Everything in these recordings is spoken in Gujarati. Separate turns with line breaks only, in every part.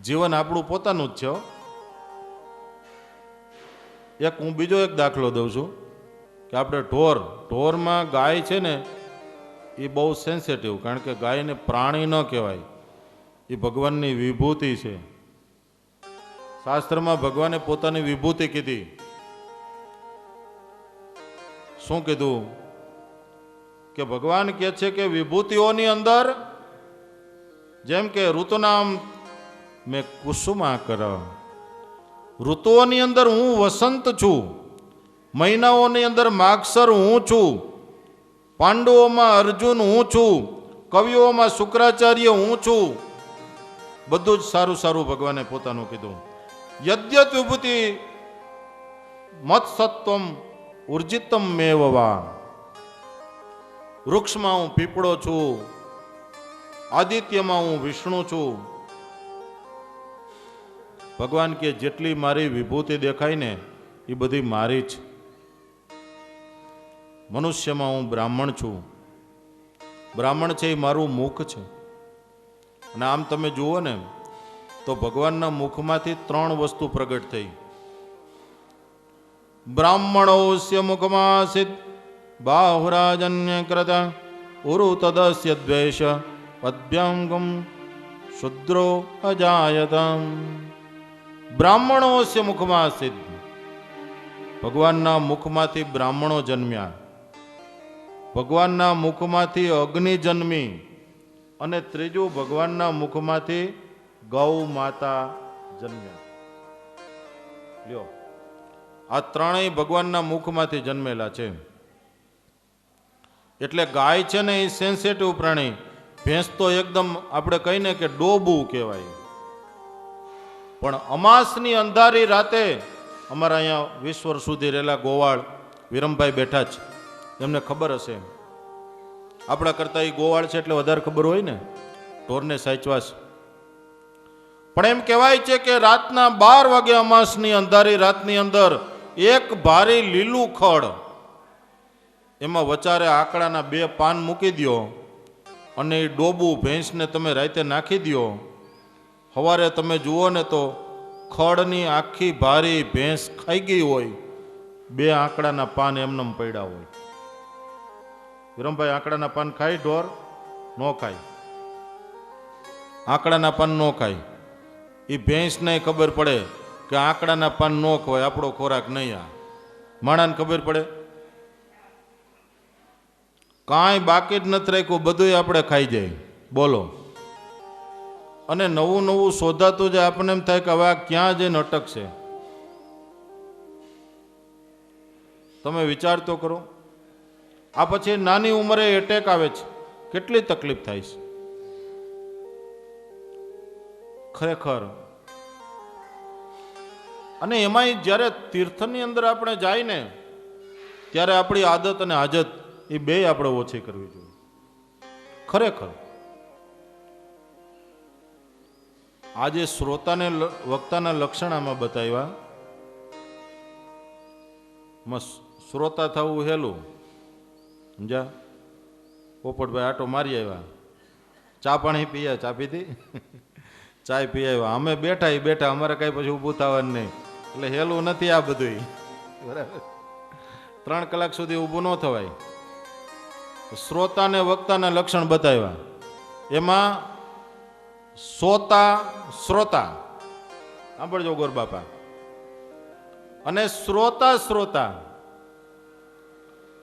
જીવન આપણું પોતાનું જ છે. એક હું બીજો એક દાખલો દઉં છું કે આપણે ઢોરમાં ગાય છે ને એ બહુ સેન્સિટિવ, કારણ કે ગાયને પ્રાણી ન કહેવાય, એ ભગવાનની વિભૂતિ છે. શાસ્ત્રમાં ભગવાને પોતાની વિભૂતિ કીધી. શું કીધું? કે ભગવાન કહે છે કે વિભૂતિઓની અંદર જેમ કે ઋતુનામ મેં કુસુમા કર, ઋતુઓની અંદર હું વસંત છું, મહિનાઓની અંદર માગસર હું છું, પાંડવોમાં અર્જુન હું છું, કવિઓમાં શુક્રાચાર્ય હું છું. બધું જ સારું સારું ભગવાને પોતાનું કીધું. યદ્યત વિભૂતિ મત સત્વમ ઉર્જિતમ મેવવા, વૃક્ષમાં હું પીપળો છું, આદિત્યમાં હું વિષ્ણુ છું. ભગવાન કે જેટલી મારી વિભૂતિ દેખાય ને એ બધી મારી જ. મનુષ્યમાં હું બ્રાહ્મણ છું, બ્રાહ્મણ છે એ મારું મુખ છે. અને આમ તમે જુઓ ને તો ભગવાનના મુખમાંથી 3 વસ્તુ પ્રગટ થઈ. બ્રાહ્મણોસ્ય મુખમાસિત બાહુરાજન્ય કૃત ઉરુ તદસ્ય દ્વેષ પદ્ભ્યંગમ શુદ્રો અજાયતમ. બ્રાહ્મણોસ્ય મુખમાસિત, ભગવાનના મુખમાંથી બ્રાહ્મણો જન્મ્યા, ભગવાનના મુખમાંથી અગ્નિ જન્મી, અને ત્રીજું ભગવાનના મુખમાંથી ગૌ માતા જન્મ્યા. લ્યો, આ ત્રણેય ભગવાનના મુખમાંથી જન્મેલા છે. એટલે ગાય છે ને એ સેન્સિટિવ પ્રાણી, ભેંસ તો એકદમ આપણે કહીને કે ડોબું કહેવાય. પણ અમાસની અંધારી રાતે અમારા અહીંયા 20 વર્ષ સુધી રહેલા ગોવાળ વિરમભાઈ બેઠા છે, એમને ખબર હશે. આપણા કરતા એ ગોવાળ છે એટલે વધારે ખબર હોય ને, ઢોરને સાચવા છે. પણ એમ કહેવાય છે કે રાતના 12 વાગે અમાસની અંધારી રાતની અંદર એક ભારી લીલું ખડ, એમાં વચારે આકડાના 2 પાન મૂકી દો અને એ ડોબું ભેંસને તમે રાતે નાખી દો. સવારે તમે જુઓ ને તો ખડની આખી ભારી ભેંસ ખાઈ ગઈ હોય, 2 આંકડાના પાન એમનેમ પડ્યા હોય. વિરમભાઈ, આંકડાના પાન ખાય ઢોર? ન ખાય. આંકડાના પાન ન ખાય. એ ભેંસને ખબર પડે કે આંકડાના પાન ન ખવાય, આપણો ખોરાક નહીં. આ માણાને ખબર પડે? કાંઈ બાકી જ નથી રાખ્યું, બધું આપણે ખાઈ જાય. બોલો. અને નવું નવું શોધાતું જાય, આપણને એમ થાય કે હવે આ ક્યાં જઈને અટકશે. તમે વિચાર તો કરો. આ પછી નાની ઉંમરે એટેક આવે છે, કેટલી તકલીફ થાય છે ખરેખર. અને એમાંય જ્યારે તીર્થની અંદર આપણે જાય ને ત્યારે આપણી આદત અને હાજત એ બે આપણે ઓછી કરવી જોઈએ ખરેખર. આજે શ્રોતાને વક્તાના લક્ષણ આમાં બતાવ્યા. શ્રોતા થવું હેલું, સમજ્યા? પોપટભાઈ આટો મારી આવ્યા, ચા પાણી પીયા, ચા પીધી, ચાય પી આવ્યા, અમે બેઠા એ બેઠા, અમારે કઈ પછી ઊભું થવાનું નહીં. એટલે હેલું નથી આ બધું, બરાબર. 3 કલાક સુધી ઊભું ન થવાય. શ્રોતા ને વક્તાના લક્ષણ બતાવ્યા. એમાં શ્રોતા સાંભળજો ગોર બાપા, અને શ્રોતા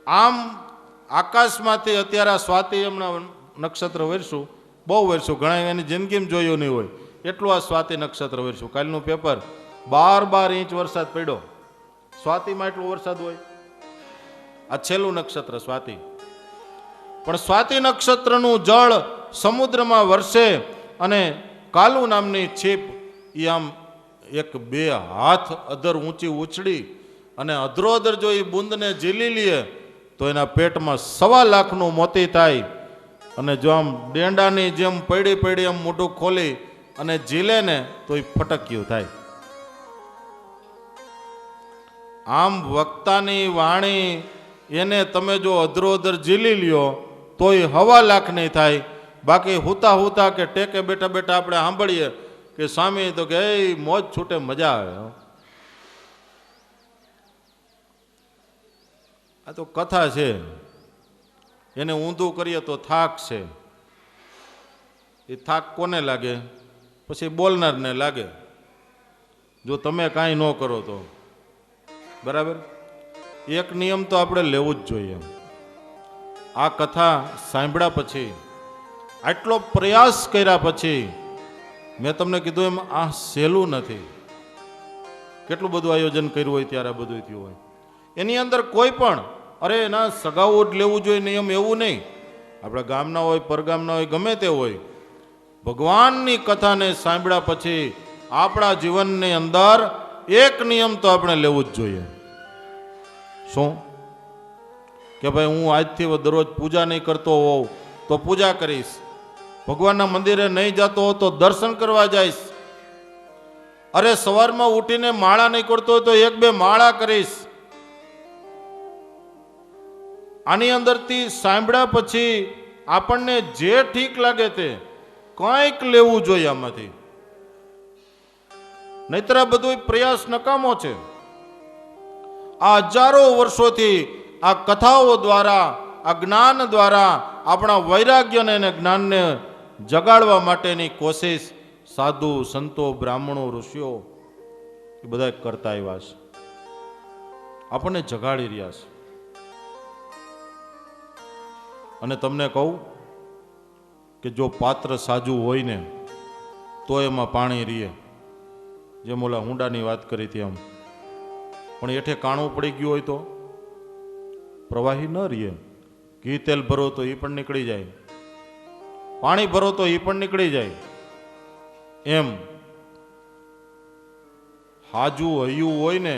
આમ આકાશમાંથી અત્યારે સ્વાતિ હમણાં નક્ષત્ર વર્ષું, બહુ વર્ષું, ઘણા એની જિંદગીમાં જોયું નહીં હોય એટલું આ સ્વાતિ નક્ષત્ર વર્ષું. કાલનું પેપર 12 ઇંચ વરસાદ પડ્યો. સ્વાતિમાં એટલો વરસાદ હોય? આ છેલ્લું નક્ષત્ર સ્વાતિ. પણ સ્વાતિ નક્ષત્રનું જળ સમુદ્રમાં વરસે અને કાલુ નામની છીપ એ આમ 1-2 હાથ અધર ઊંચી ઉછળી અને અધરો અધર જો એ બુંદને ઝીલી લે તો એના પેટમાં 1.25 લાખનું મોતી થાય. અને જો આમ ડેંડાની જેમ પડી એમ મોઢું ખોલી અને ઝીલે ને તો એ ફટક્યું થાય. આમ વક્તાની વાણી એને તમે જો અધરો અધર ઝીલી લ્યો તો એ 1.25 લાખની થાય. બાકી હુતા કે ટેકે બેઠા આપણે સાંભળીએ કે સ્વામી તો કે એ મોજ છૂટે મજા આવે. આ તો કથા છે, એને ઊંધું કરીએ તો થાક છે. એ થાક કોને લાગે? પછી બોલનારને લાગે, જો તમે કાંઈ ન કરો તો. બરાબર. એક નિયમ તો આપણે લેવો જ જોઈએ. આ કથા સાંભળ્યા પછી, આટલો પ્રયાસ કર્યા પછી, મેં તમને કીધું એમ આ સહેલું નથી. કેટલું બધું આયોજન કર્યું હોય ત્યારે આ બધું થયું હોય. એની અંદર કોઈ પણ અરે એના સગાઓ જ લેવું જોઈએ નિયમ એવું નહીં. આપણા ગામના હોય, પરગામના હોય, ગમે તે હોય, ભગવાનની કથાને સાંભળ્યા પછી આપણા જીવનની અંદર એક નિયમ તો આપણે લેવું જ જોઈએ. શું? કે ભાઈ હું આજથી દરરોજ પૂજા નહીં કરતો હોઉં તો પૂજા કરીશ. ભગવાનના મંદિરે નહીં જતો હોઉં તો દર્શન કરવા જઈશ. અરે સવારમાં ઉઠીને માળા નહીં કરતો હોય તો 1-2 માળા કરીશ. આની અંદરથી સાંભળ્યા પછી આપણને જે ઠીક લાગે તે કંઈક લેવું જોઈએ આમાંથી. નહીતર આ બધું પ્રયાસ નકામો છે. આ હજારો વર્ષોથી આ કથાઓ દ્વારા, આ જ્ઞાન દ્વારા આપણા વૈરાગ્યને અને જ્ઞાનને જગાડવા માટેની કોશિશ સાધુ, સંતો, બ્રાહ્મણો, ઋષિઓ એ બધા કરતા આવ્યા છે. આપણને જગાડી રહ્યા છે. અને તમને કહું કે જો પાત્ર સાજું હોય ને તો એમાં પાણી રીએ. જેમ ઓલા હુંડાની વાત કરી હતી એમ. પણ એઠે કાણું પડી ગયું હોય તો પ્રવાહી ન રીએ. ઘી તેલ ભરો તો એ પણ નીકળી જાય, પાણી ભરો તો એ પણ નીકળી જાય. એમ હાજુ હૈયું હોય ને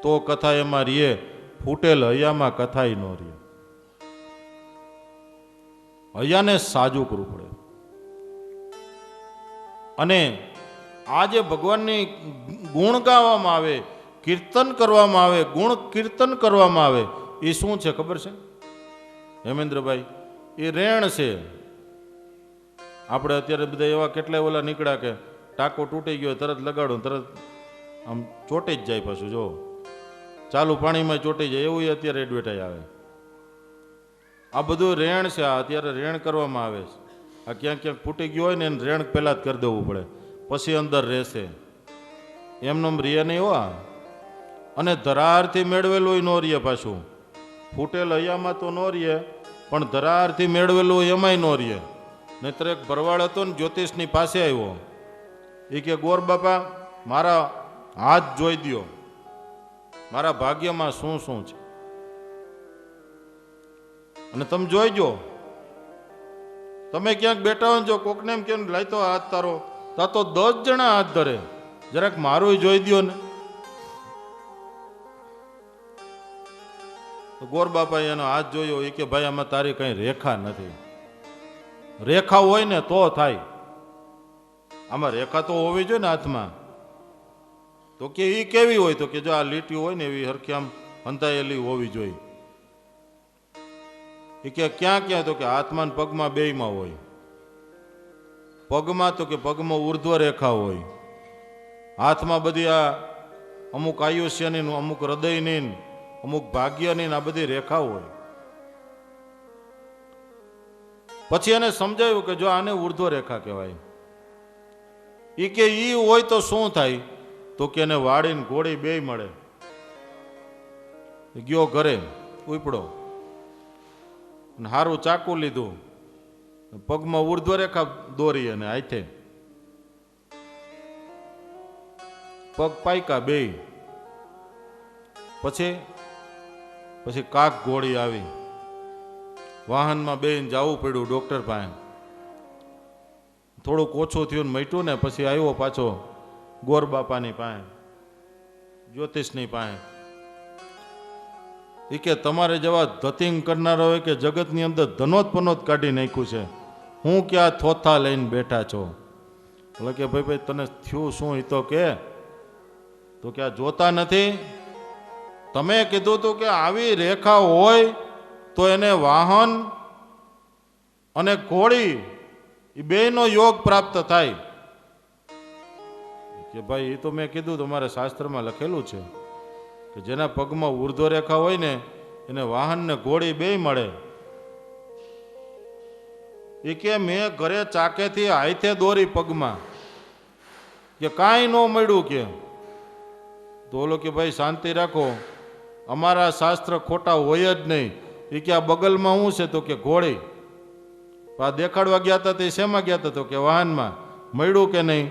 તો કથા એમાં રીએ. ફૂટેલ હૈયામાં કથા ન રીએ. હૈયાને સાજું કરવું પડે. અને આ જે ભગવાનની ગુણ ગાવામાં આવે, કીર્તન કરવામાં આવે, ગુણ કીર્તન કરવામાં આવે, એ શું છે ખબર છે હેમેન્દ્રભાઈ? એ રેણ છે. આપણે અત્યારે બધા એવા કેટલાય ઓલા નીકળ્યા કે ટાંકો તૂટી ગયો તરત લગાડો, તરત આમ ચોટી જ જાય. પાછું જો ચાલુ પાણીમાં ચોટી જાય એવું અત્યારે એડવર્ટાઈઝ આવે. આ બધું રેણ છે. આ અત્યારે રેણ કરવામાં આવે છે. આ ક્યાંક ક્યાંક ફૂટી ગયું હોય ને એને રેણ પહેલાં જ કરી દેવું પડે, પછી અંદર રહેશે. એમનો રીએ નહીં હોવા. અને ધરારથી મેળવેલું ન રીએ. પાછું ફૂટેલ હૈયામાં તો ન રીએ, પણ ધરારથી મેળવેલું એમાંય ન રીએ. નહીતર એક ભરવાડ હતો ને જ્યોતિષની પાસે આવ્યો. એ કે ગોર બાપા મારા હાથ જોઈ દ્યો, મારા ભાગ્યમાં શું શું છે. અને તમે જોઈજો, તમે ક્યાંક બેઠા હોય જો કોકને એમ કેમ લાયતો હાથ તારો, તા તો 10 જણા હાથ ધરે. જરાક મારું જોઈ દ્યો ને. ગોર બાપાએ એનો હાથ જોયો. એ કે ભાઈ આમાં તારી કઈ રેખા નથી. રેખા હોય ને તો થાય. આમાં રેખા તો હોવી જોઈએ ને હાથમાં. તો કે એ કેવી હોય? તો કે જો આ લીટી હોય ને એવી હરખી આમ હંતાયેલી હોવી જોઈએ. એ કે ક્યાં ક્યાં? તો કે હાથમાં ને પગમાં બેયમાં હોય. પગમાં તો કે પગમાં ઉર્ધ્વ રેખા હોય. હાથમાં બધી આ અમુક આયુષ્યની, અમુક હૃદયની, અમુક ભાગ્યની આ બધી રેખા હોય. પછી એને સમજાયું કે જો આને ઉર્ધ્વ રેખા કહેવાય. એ કે ઈ હોય તો શું થાય? તો કે એને વાડીને ઘોડી બેય મળે. ગયો ઘરે, ઉપડો, હારું ચાકુ લીધું, પગમાં ઉર્ધ્વ રેખા દોરી અને હાથે પગ પાયકા બેય. પછી કાક ઘોડી આવી. વાહનમાં બેન જવું પડ્યું ડોક્ટર પાસે. થોડુંક ઓછું થયું ને મટ્યું ને પછી આવ્યો પાછો ગોર બાપાની પાસે, જ્યોતિષની પાસે. એ કે તમારે જેવા ધતિંગ કરનારા હોય કે જગતની અંદર ધનોત પનોત કાઢી નાખ્યું છે, હું ક્યાં થોથા લઈને બેઠા છો? એટલે કે ભાઈ તને થયું શું? એ તો કે આ જોતા નથી? તમે કીધું તું કે આવી રેખા હોય તો એને વાહન અને ઘોડી એ બેયનો યોગ પ્રાપ્ત થાય. કે ભાઈ એ તો મેં કીધું તમારે શાસ્ત્રમાં લખેલું છે કે જેના પગમાં ઉર્ધ્વ રેખા હોય ને એને વાહન ને ઘોડી બેય મળે. એ કે મેં ઘરે ચાકેથી હાથે દોરી પગમાં કે કાંઈ ન મળ્યું કે. તો ઓલો કે ભાઈ શાંતિ રાખો, અમારા શાસ્ત્ર ખોટા હોય જ નહીં. એ કે આ બગલમાં શું છે? તો કે ઘોડી. આ દેખાડવા ગયા હતા તે શેમાં ગયા હતા? તો કે વાહનમાં. મળ્યું કે નહીં?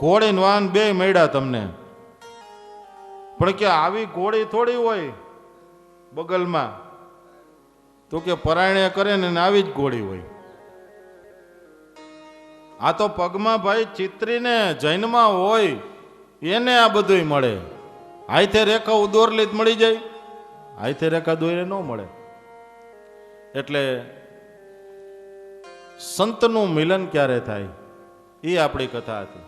ઘોડી ને વાહન બે મળ્યા તમને. પણ કે આવી ઘોડી થોડી હોય બગલમાં. તો કે પરાયણે કરે ને આવી જ ઘોડી હોય. આ તો પગમાં ભાઈ ચિત્રીને જૈનમાં હોય એને આ બધું મળે. હાથે રેખા દોરલી જ મળી જાય, હાથે રેખા દોરે ન મળે. એટલે સંતનું મિલન ક્યારે થાય એ આપણી કથા હતી.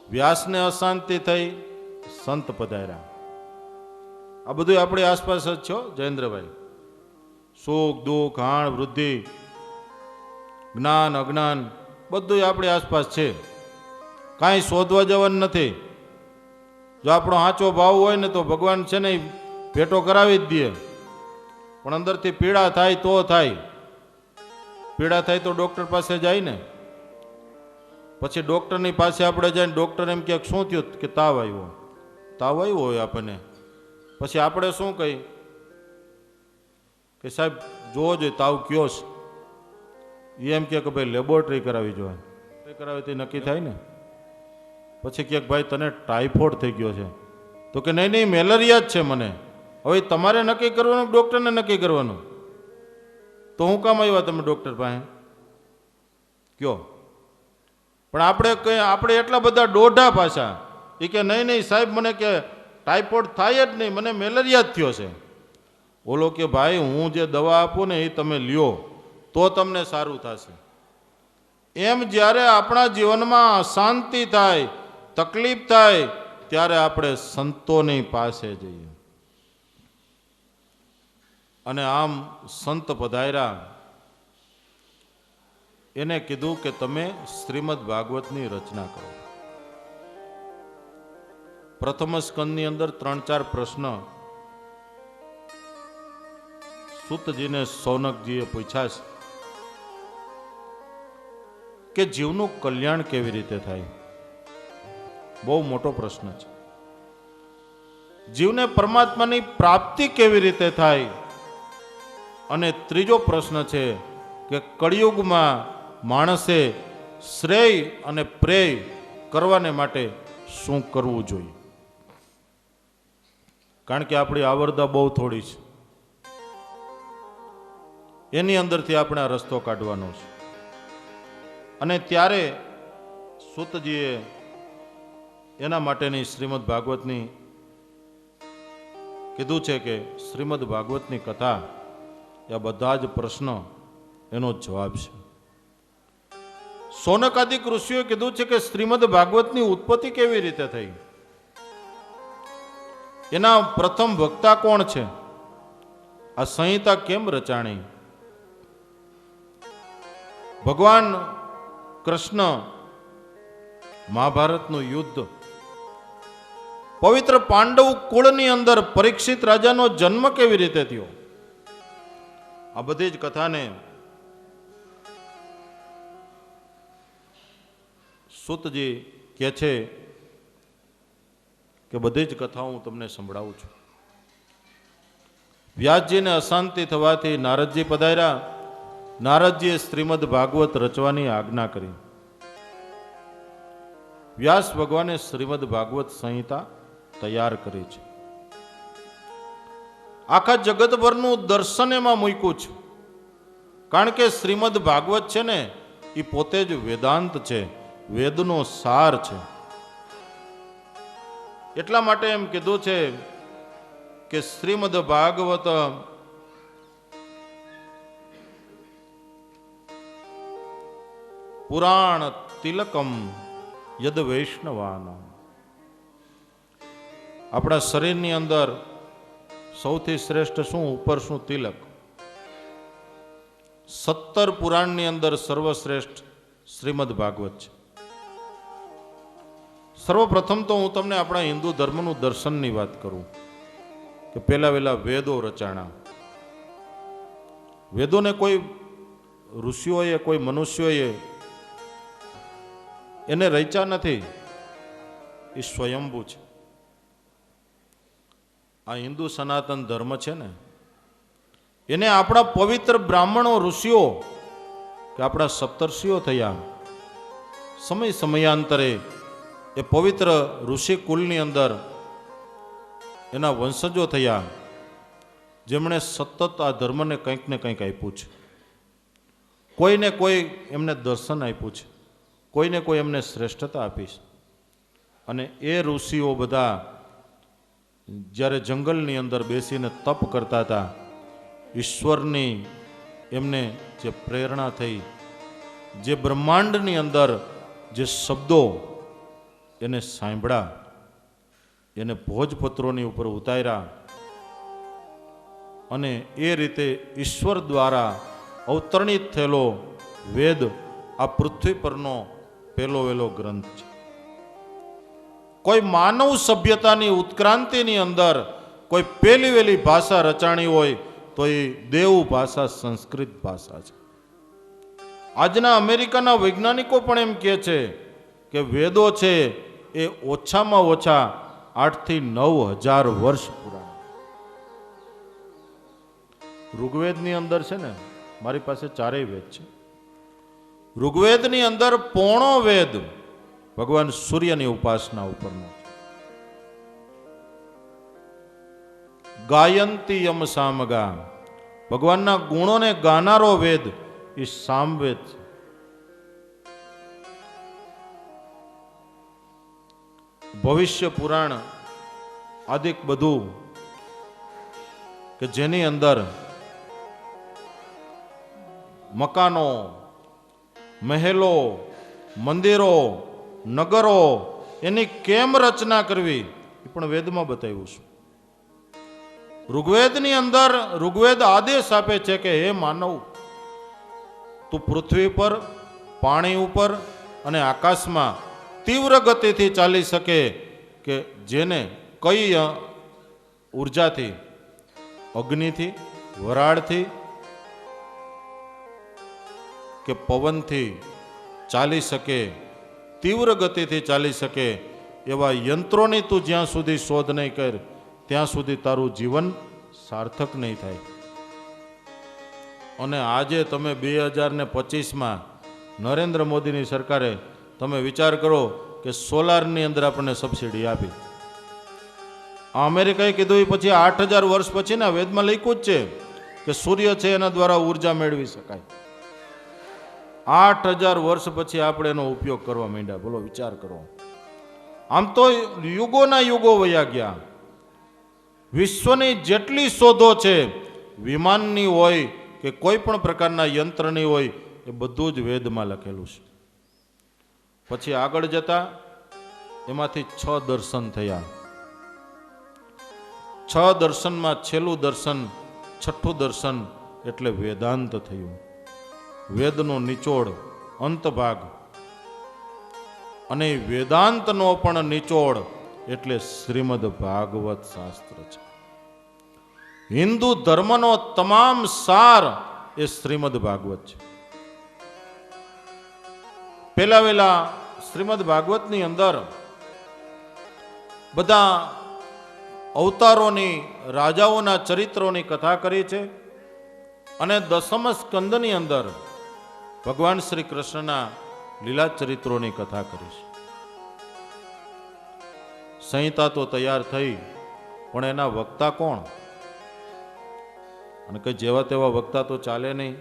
વ્યાસને અશાંતિ થઈ, સંત પધાર્યા. આ બધું આપણી આસપાસ જ છો જયેન્દ્રભાઈ. સુખ દુઃખ હાણ વૃદ્ધિ જ્ઞાન અજ્ઞાન બધું આપણી આસપાસ છે. કાંઈ શોધવા જવાનું નથી. જો આપણો સાચો ભાવ હોય ને તો ભગવાન છે ને ભેટો કરાવી જ દે. પણ અંદરથી પીડા થાય તો થાય. પીડા થાય તો ડૉક્ટર પાસે જાય ને. પછી ડૉક્ટરની પાસે આપણે જઈને ડૉક્ટર એમ કે શું થયું? કે તાવ આવ્યો. તાવ આવ્યો હોય આપણને. પછી આપણે શું કહી કે સાહેબ જોવો જોઈએ તાવ કયો છે. એ એમ કે ભાઈ લેબોરેટરી કરાવી જોઈએ. કરાવી તે નક્કી થાય ને. પછી કે ભાઈ તને ટાઇફોઇડ થઈ ગયો છે. તો કે નહીં નહીં મેલેરિયા જ છે મને. હવે તમારે નક્કી કરવાનું, ડૉક્ટરને નક્કી કરવાનું. તો હું કામ આવ્યા તમે ડૉક્ટર પાસે કયો? પણ આપણે એટલા બધા દોઢા પાછા. એ કે નહીં નહીં સાહેબ મને કે ટાઇફોઇડ થાય જ નહીં, મને મેલેરિયા જ થયો છે. ઓલો કે ભાઈ હું જે દવા આપું ને એ તમે લ્યો તો તમને સારું થશે. એમ જ્યારે આપણા જીવનમાં અશાંતિ થાય, તકલીફ થાય ત્યારે આપણે સંતોની પાસે જઈએ. અને આમ સંત પધાર્યા. એને કીધું કે તમે શ્રીમદ ભાગવતની રચના કરો. પ્રથમ સ્કંદની અંદર 3-4 પ્રશ્ન સૂતજીને સૌનકજીએ પૂછ્યા છે કે જીવનું કલ્યાણ કેવી રીતે થાય. બહુ મોટો પ્રશ્ન છે. જીવને પરમાત્માની પ્રાપ્તિ કેવી રીતે થાય. અને ત્રીજો પ્રશ્ન છે કે કળિયુગમાં માણસે શ્રેય અને પ્રેય કરવાને માટે શું કરવું જોઈએ. કારણ કે આપણી આવરદા બહુ થોડી છે. એની અંદરથી આપણે આ રસ્તો કાઢવાનો છે. અને ત્યારે સૂતજીએ એના માટેની શ્રીમદ ભાગવતની કીધું છે કે શ્રીમદ ભાગવતની કથા એ બધા જ પ્રશ્ન એનો જવાબ છે. સૌનકાદિક ઋષિઓએ કીધું છે કે શ્રીમદ ભાગવતની ઉત્પત્તિ કેવી રીતે થઈ, એના પ્રથમ વક્તા કોણ છે, આ સંહિતા કેમ રચાણી, ભગવાન કૃષ્ણ મહાભારતનું યુદ્ધ, પવિત્ર પાંડવ કુળની અંદર પરીક્ષિત રાજાનો જન્મ કેવી રીતે થયો, આ બધી જ કથાને સૂતજી કહે છે કે બધી જ કથાઓ હું તમને સંભળાવું છું. વ્યાસજીને અશાંતિ થવાથી નારદજી પધાર્યા. નારદજીએ શ્રીમદ ભાગવત રચવાની આજ્ઞા કરી. વ્યાસ ભગવાને શ્રીમદ ભાગવત સંહિતા તૈયાર કરી છે. આખા જગતભરનું દર્શન એમાં મૂક્યું છે. કારણ કે શ્રીમદ ભાગવત છે ને એ પોતે જ વેદાંત છે, વેદનો સાર છે. એટલા માટે એમ કીધું છે કે શ્રીમદ ભાગવત પુરાણ તિલકમ યદ વૈષ્ણવાના. આપણા શરીરની અંદર સૌથી શ્રેષ્ઠ શું, ઉપર શું, તિલક. 17 પુરાણની અંદર સર્વશ્રેષ્ઠ શ્રીમદ ભાગવત છે. સર્વપ્રથમ તો હું તમને આપણા હિન્દુ ધર્મનું દર્શનની વાત કરું કે પહેલા વહેલા વેદો રચાણા. વેદોને કોઈ ઋષિઓએ, કોઈ મનુષ્યોએ એને રચ્યા નથી, એ સ્વયંભૂ છે. આ હિન્દુ સનાતન ધર્મ છે ને, એને આપણા પવિત્ર બ્રાહ્મણો, ઋષિઓ કે આપણા સપ્તર્ષિઓ થયા, સમય સમયાંતરે એ પવિત્ર ઋષિ કુલની અંદર એના વંશજો થયા, જેમણે સતત આ ધર્મને કંઈક ને કંઈક આપ્યું છે. કોઈને કોઈ એમને દર્શન આપ્યું છે, કોઈને કોઈ એમને શ્રેષ્ઠતા આપી છે. અને એ ઋષિઓ બધા જ્યારે જંગલની અંદર બેસીને તપ કરતા હતા, ઈશ્વરની એમને જે પ્રેરણા થઈ, જે બ્રહ્માંડની અંદર જે શબ્દો એને સાંભળ્યા, એને ભોજપત્રોની ઉપર ઉતાર્યા, અને એ રીતે ઈશ્વર દ્વારા અવતરણિત થયેલો વેદ આ પૃથ્વી પરનો પહેલો વહેલો ગ્રંથ છે. કોઈ માનવ સભ્યતાની ઉત્ક્રાંતિની અંદર કોઈ પહેલી વહેલી ભાષા રચાણી હોય તો એ દેવ ભાષા, સંસ્કૃત ભાષા છે. આજના અમેરિકાના વૈજ્ઞાનિકો પણ એમ કહે છે કે વેદો છે એ ઓછામાં ઓછા 8 થી 9,000 વર્ષ પુરાણા. ઋગ્વેદની અંદર છે ને, મારી પાસે 4 વેદ છે. ઋગ્વેદની અંદર પોણો વેદ ભગવાન સૂર્યની ઉપાસના ઉપરનો છે. ગાયંતી યમ સામગા, ભગવાનના ગુણોને ગાનારો વેદ એ સામવેદ છે. ભવિષ્ય પુરાણ આદિક બધું કે જેની અંદર મકાનો, મહેલો, મંદિરો, નગરો એની કેમ રચના કરવી એ પણ વેદમાં બતાવ્યું છે. ઋગ્વેદની અંદર ઋગ્વેદ આદેશ આપે છે કે હે માનવ, તું પૃથ્વી પર, પાણી ઉપર અને આકાશમાં તીવ્ર ગતિથી ચાલી શકે કે જેને કઈ ઉર્જાથી, અગ્નિથી, વરાળથી કે પવનથી ચાલી શકે, તીવ્ર ગતિથી ચાલી શકે એવા યંત્રોની તું જ્યાં સુધી શોધ નહીં કર ત્યાં સુધી તારું જીવન સાર્થક નહીં થાય. અને આજે તમે 2025માં નરેન્દ્ર મોદીની સરકારે તમે વિચાર કરો કે સોલારની અંદર આપણને સબસિડી આપી. અમેરિકાએ કીધું એ પછી 8,000 વર્ષ પછી ના વેદમાં લખ્યું જ છે કે સૂર્ય છે એના દ્વારા ઉર્જા મેળવી શકાય. 8,000 વર્ષ પછી આપણે એનો ઉપયોગ કરવા માંડ્યા. બોલો, વિચાર કરો. આમ તો યુગોના યુગો વયા ગયા. વિશ્વની જેટલી શોધો છે, વિમાનની હોય કે કોઈ પણ પ્રકારના યંત્રની હોય, એ બધું જ વેદમાં લખેલું છે. પછી આગળ જતા એમાંથી 6 દર્શન થયા. 6 દર્શનમાં છેલ્લું દર્શન, છઠ્ઠું દર્શન એટલે વેદાંત થયું. વેદનો નિચોડ, અંત ભાગ. અને વેદાંતનો પણ નિચોડ એટલે શ્રીમદ ભાગવત શાસ્ત્ર છે. હિન્દુ ધર્મનો તમામ સાર એ શ્રીમદ ભાગવત છે. પહેલા વહેલા શ્રીમદ ભાગવતની અંદર બધા અવતારોની, રાજાઓના ચરિત્રોની કથા કરી છે. અને 10મ સ્કંદની અંદર ભગવાન શ્રી કૃષ્ણના લીલા ચરિત્રોની કથા કરી છે. સંહિતા તો તૈયાર થઈ, પણ એના વક્તા કોણ? અને કઈ જેવા તેવા વક્તા તો ચાલે નહીં.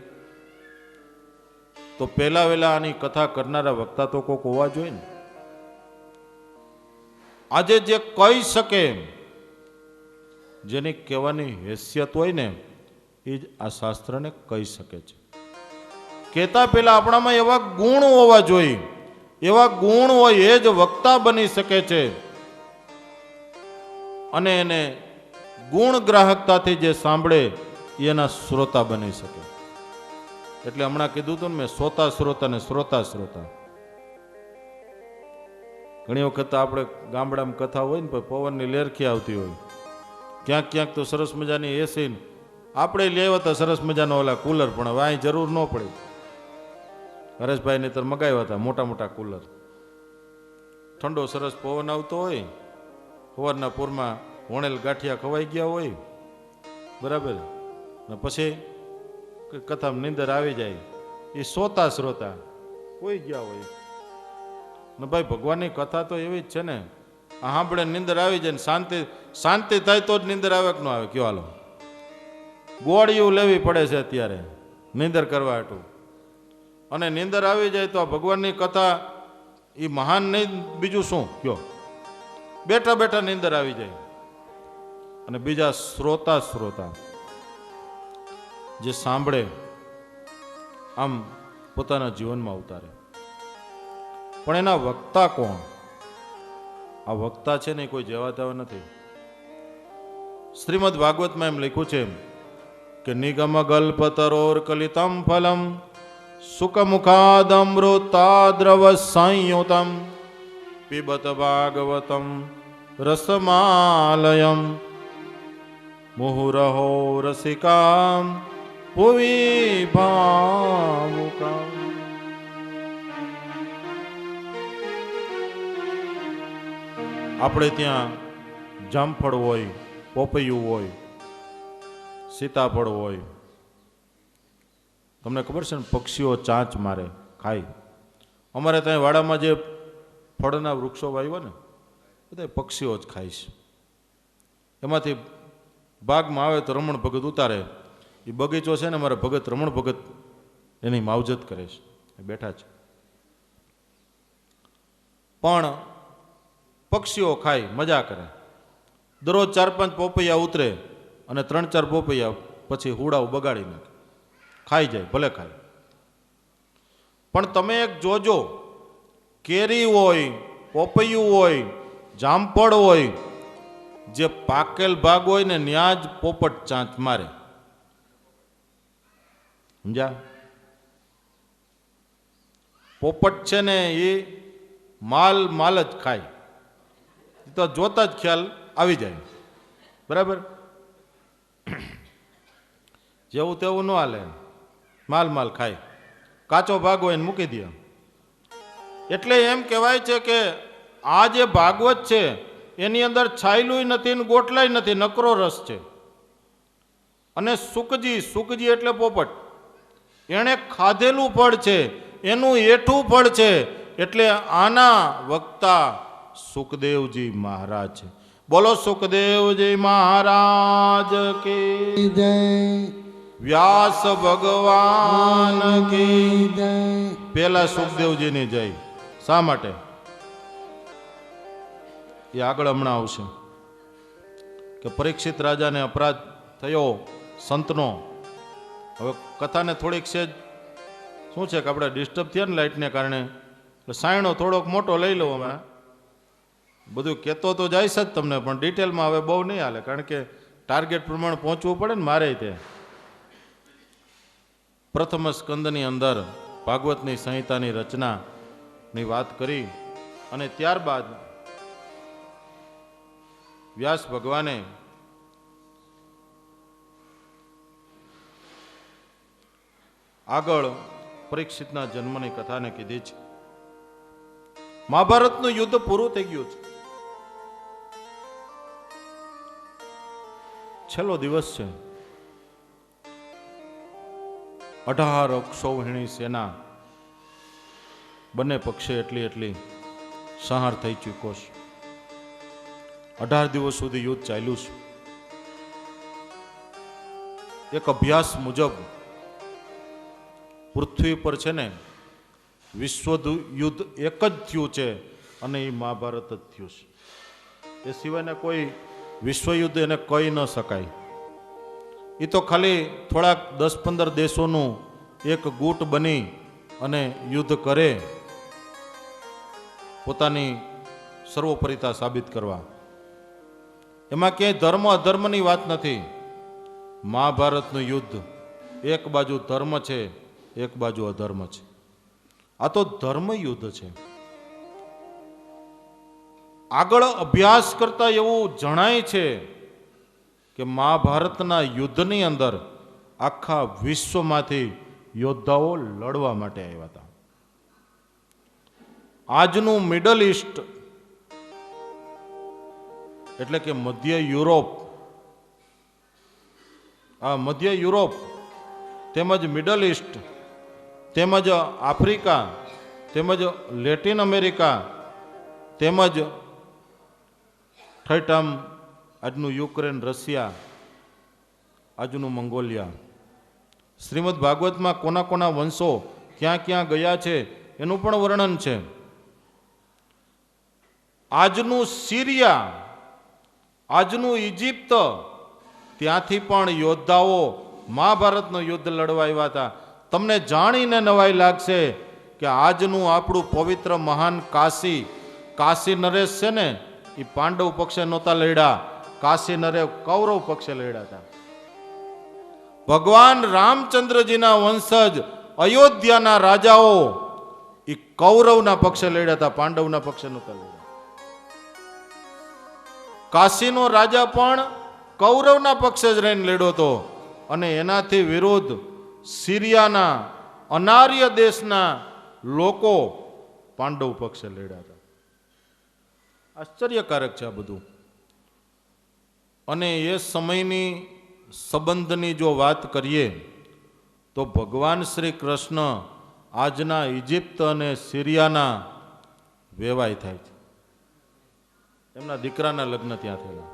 તો પહેલા વહેલા આની કથા કરનારા વક્તા તો કોક હોવા જોઈએ ને. આજે જે કહી શકે, જેની કહેવાની હેસિયત હોય ને, એ જ આ શાસ્ત્રને કહી શકે છે. કહેતા પહેલા આપણામાં એવા ગુણ હોવા જોઈએ. એવા ગુણ હોય એ જ વક્તા બની શકે છે. અને એને ગુણ ગ્રાહકતાથી જે સાંભળે એના શ્રોતા બની શકે. એટલે હમણાં કીધું હતું ને મેં, શ્રોતા શ્રોતા ને શ્રોતા શ્રોતા. ઘણી વખત આપણે ગામડામાં કથા હોય ને પણ પવનની લેરખી આવતી હોય, ક્યાંક ક્યાંક તો સરસ મજાની એસી, આપણે લેવા તો સરસ મજાનો ઓલા કુલર, પણ હવે અહીં જરૂર ન પડી. હરેશભાઈને તો મગાવ્યા હતા મોટા મોટા કુલર. ઠંડો સરસ પવન આવતો હોય, સવારના પૂરમાં વણેલ ગાંઠિયા ખવાઈ ગયા હોય, બરાબર, ને પછી કથામાં નીંદર આવી જાય. એ સોતા શ્રોતા કોઈ ગયા હોય ને ભાઈ, ભગવાનની કથા તો એવી જ છે ને, સાંભળે નીંદર આવી જાય ને શાંતિ શાંતિ થાય તો જ નીંદર આવે કે ન આવે? કયો હાલો, ગોળીઓ લેવી પડે છે અત્યારે નીંદર કરવા હાટું, અને નીંદર આવી જાય તો આ ભગવાનની કથા એ મહાન નહીં, બીજું શું કયો? બેઠા બેઠા નીંદર આવી જાય. અને બીજા શ્રોતા જે સાંભળે આમ પોતાના જીવનમાં ઉતારે. પણ એના વક્તા કોણ? આ વક્તા છે ને કોઈ જેવા તેવા નથી. શ્રીમદ ભાગવતમાં એમ લખ્યું છે કે નિગમ ગલ્પતરોર કલિતમ ફલમ સુખમુખાદમૃતાદ્રવ સંયુતમ પિબત ભાગવતમ રસમાલયમ મુહુરહો રસિકામ ભુવિ ભાવુકામ. આપણે ત્યાં જામફળ હોય, પોપૈયું હોય, સીતાફળ હોય. તમને ખબર છે ને, પક્ષીઓ ચાંચ મારે ખાય. અમારે ત્યાં વાડામાં જે ફળના વૃક્ષો વાવ્યા ને, બધા પક્ષીઓ જ ખાય છે. એમાંથી બાગમાં આવે તો રમણ ભગત ઉતારે. એ બગીચો છે ને, અમારા ભગત રમણ ભગત એની માવજત કરે છે, એ બેઠા છે. પણ પક્ષીઓ ખાય, મજા કરે. દરરોજ 4-5 પોપૈયા ઉતરે અને 3-4 પોપૈયા પછી હુડાઓ બગાડી નાખે, ખાઈ જાય, ભલે ખાય. પણ તમે એક જોજો, કેરી હોય, પોપૈયું હોય, જામફળ હોય, જે પાકેલ ભાગ હોય ને ત્યાં જ પોપટ ચાંચ મારે. સમજ્યા? પોપટ છે ને એ માલ જ ખાય, તો જોતા જ ખ્યાલ આવી જાય, બરાબર? જેવું તેવું ન હાલે, માલ ખાય. કાચો ભાગ હોય ને મૂકી દે. એટલે એમ કહેવાય છે કે આ જે ભાગવત છે એની અંદર છાયલું નથી ને ગોટલાય નથી, નકરો રસ છે. અને સુકજી એટલે પોપટ, એણે ખાધેલું ફળ છે, એનું એઠું ફળ છે. એટલે આના વક્તા સુખદેવજી મહારાજ છે. બોલો સુખદેવજી મહારાજ કી જય, વ્યાસ ભગવાન કી જય. પેલા સુખદેવજીની જય. શા માટે? એ આગળ હમણાં આવશે કે પરીક્ષિત રાજાને અપરાધ થયો સંતનો. હવે કથાને થોડીક છે શું છે કે આપણે ડિસ્ટર્બ થયા ને લાઇટને કારણે, એટલે સાયણો થોડોક મોટો લઈ લો. હમણાં બધું કહેતો તો જાય છે જ તમને, પણ ડિટેલમાં હવે બહુ નહીં હાલે, કારણ કે ટાર્ગેટ પ્રમાણે પહોંચવું પડે ને મારે. તે પ્રથમ સ્કંદની અંદર ભાગવતની સંહિતાની રચનાની વાત કરી, અને ત્યારબાદ વ્યાસ ભગવાને આગળ પરીક્ષિતના જન્મની કથાને કીધી છે. મહાભારતનું યુદ્ધ પૂરું થઈ ગયું છે. છેલ્લો દિવસ છે. 18 અક્ષૌહિણી સેના બંને પક્ષે એટલી સંહાર થઈ ચૂક્યો છે. 18 દિવસ સુધી યુદ્ધ ચાલ્યું છે. એક અભ્યાસ મુજબ પૃથ્વી પર છે ને વિશ્વ યુદ્ધ એક જ થયું છે, અને એ મહાભારત જ થયું છે. એ સિવાયના કોઈ વિશ્વયુદ્ધ એને કહી ન શકાય. એ તો ખાલી થોડાક 10-15 દેશોનું એક ગુટ બની અને યુદ્ધ કરે, પોતાની સર્વોપરિતા સાબિત કરવા. એમાં ક્યાંય ધર્મ અધર્મની વાત નથી. મહાભારતનું યુદ્ધ એક બાજુ ધર્મ છે, એક બાજુ અધર્મ છે. આ તો ધર્મ યુદ્ધ છે. આગળ અભ્યાસ કરતા એવું જણાય છે કે મહાભારતના યુદ્ધની અંદર આખા વિશ્વમાંથી યોદ્ધાઓ લડવા માટે આવ્યા હતા. આજનું મિડલ ઈસ્ટ એટલે કે મધ્ય યુરોપ, આ મધ્ય યુરોપ તેમજ મિડલ ઈસ્ટ તેમજ આફ્રિકા તેમજ લેટિન અમેરિકા તેમજ ઠેઠ આજનું યુક્રેન, રશિયા, આજનું મંગોલિયા. શ્રીમદ ભાગવતમાં કોના કોના વંશો ક્યાં ક્યાં ગયા છે એનું પણ વર્ણન છે. આજનું સિરિયા, આજનું ઇજિપ્ત, ત્યાંથી પણ યોદ્ધાઓ મહાભારતનું યુદ્ધ લડવા આવ્યા હતા. તમને જાણીને નવાઈ લાગશે કે આજનું આપણું પવિત્ર મહાન કાશી નરેશ છે ને, એ પાંડવ પક્ષે નહોતા લડ્યા, કાશી નરેશ કૌરવ પક્ષે લડ્યા હતા. ભગવાન રામચંદ્રજીના વંશજ અયોધ્યાના રાજાઓ એ કૌરવના પક્ષે લડ્યા હતા, પાંડવના પક્ષે નહોતા લડ્યા. કાશીનો રાજા પણ કૌરવના પક્ષે જ રહીને લડ્યો હતો અને એનાથી વિરુદ્ધ સિરિયાના અનાર્ય દેશના લોકો પાંડવ પક્ષે લડ્યા હતા. આશ્ચર્યકારક છે આ બધું. અને એ સમયની સંબંધની જો વાત કરીએ તો ભગવાન શ્રી કૃષ્ણ આજના ઇજિપ્ત અને સિરિયાના વેવાય થાય છે. એમના દીકરાના લગ્ન ત્યાં થયેલા,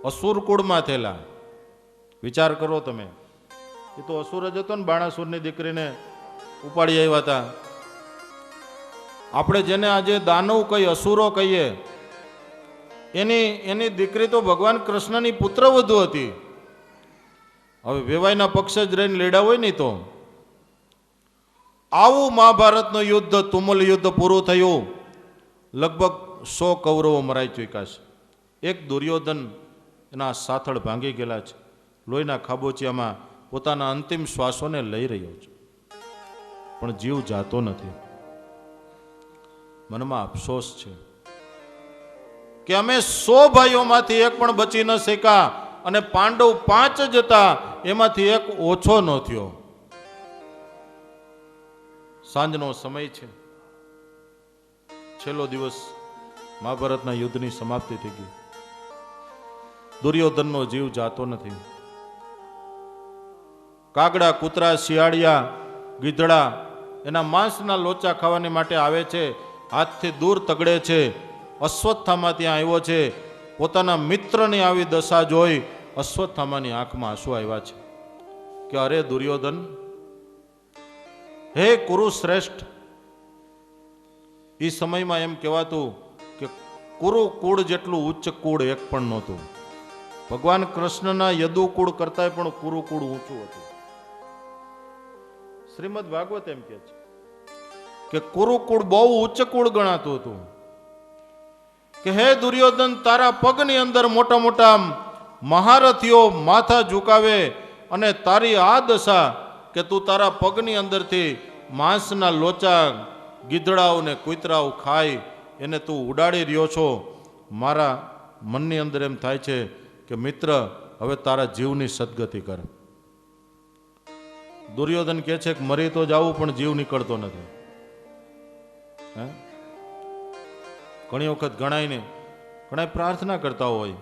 અસુર કુળમાં થયેલા. વિચાર કરો તમે, એ તો અસુર જ હતો ને, બાણાસુરની દીકરીને ઉપાડી આવ્યા હતા. આપણે જેને આજે દાનવ કહીએ, અસુરો કહીએ, એની દીકરી તો ભગવાન કૃષ્ણની પુત્રવધુ હતી. હવે વેવાયના પક્ષે જ રહીને લેડા હોય નહીં તો. આવું મહાભારતનું યુદ્ધ, તુમુલ યુદ્ધ પૂરું થયું. લગભગ 100 કૌરવો મરાઈ ચૂક્યા છે. એક દુર્યોધન એના સાથળ ભાંગી ગયેલા છે, લોહીના ખાબોચિયામાં પોતાના અંતિમ શ્વાસોને લઈ રહ્યો છે, પણ જીવ જાતો નથી. મનમાં અફસોસ છે કે અમે 100 ભાઈઓમાંથી એક પણ બચી ન શક્યા અને પાંડવ 5 જ હતા, એમાંથી એક ઓછો ન થયો. સાંજનો સમય છે, છેલ્લો દિવસ મહાભારતના યુદ્ધની સમાપ્તિ થઈ ગઈ. દુર્યોધનનો જીવ જાતો નથી. કાગડા, કૂતરા, શિયાળિયા, ગીધડા એના માંસના લોચા ખાવાની માટે આવે છે, હાથથી દૂર તગડે છે. અશ્વત્થામા ત્યાં આવ્યો છે. પોતાના મિત્રની આવી દશા જોઈ અશ્વત્થામાની આંખમાં આંસુ આવ્યા છે કે અરે દુર્યોધન, હે કુરુશ્રેષ્ઠ. એ સમયમાં એમ કહેવાતું કે કુરુ કુળ જેટલું ઉચ્ચ કુળ એક પણ નહોતું. ભગવાન કૃષ્ણના યદુ કુળ કરતા પણ કુરુ કુળ ઊંચું હતું. શ્રીમદ ભાગવત એમ કહે છે કે કુરુ કુળ બહુ ઉચ્ચ કુળ ગણાતું હતું. કે હે દુર્યોધન, તારા પગની અંદર મોટા મોટા મહારથીઓ માથા ઝુકાવે અને તારી આ દશા કે તું તારા પગની અંદરથી માંસના લોચા, ગીધડાઓ ને કૂતરાઓ ખાય એને તું ઉડાડી રહ્યો છો. મારા મનની અંદર એમ થાય છે કે મિત્ર, હવે તારા જીવની સદગતિ કર. દુર્યોધન કહે છે કે મરી તો જાવું પણ જીવ નીકળતો નથી. ઘણી વખત ઘણા પ્રાર્થના કરતા હોય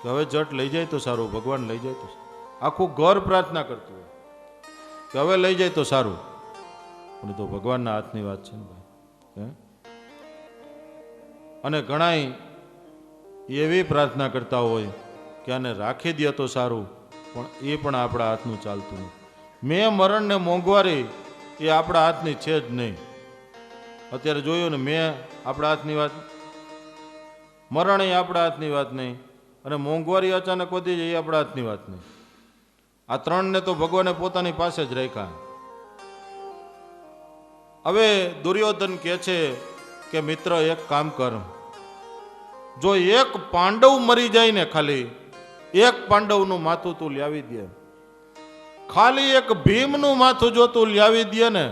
કે હવે જટ લઈ જાય તો સારું, ભગવાન લઈ જાય તો સારું. આખું ઘર પ્રાર્થના કરતું હોય કે હવે લઈ જાય તો સારું, પણ તો ભગવાનના હાથની વાત છે ને ભાઈ. અને ઘણા એવી પ્રાર્થના કરતા હોય કે આને રાખી દે તો સારું, પણ એ પણ આપણા હાથનું ચાલતું નહીં. મેં મરણ ને મોંઘવારી એ આપણા હાથની છે જ નહીં. અત્યારે જોયું ને, મેં આપણા હાથની વાત, મરણ એ આપણા હાથની વાત નહીં, અને મોંઘવારી અચાનક વધી જાય એ આપણા હાથની વાત નહીં. આ ત્રણને તો ભગવાને પોતાની પાસે જ રાખ્યા. હવે દુર્યોધન કહે છે કે મિત્ર, એક કામ કર, જો એક પાંડવ મરી જાય ને, ખાલી એક પાંડવનું માથું તું લાવી દે, ખાલી એક ભીમનું માથું જો તું લાવી દે ને,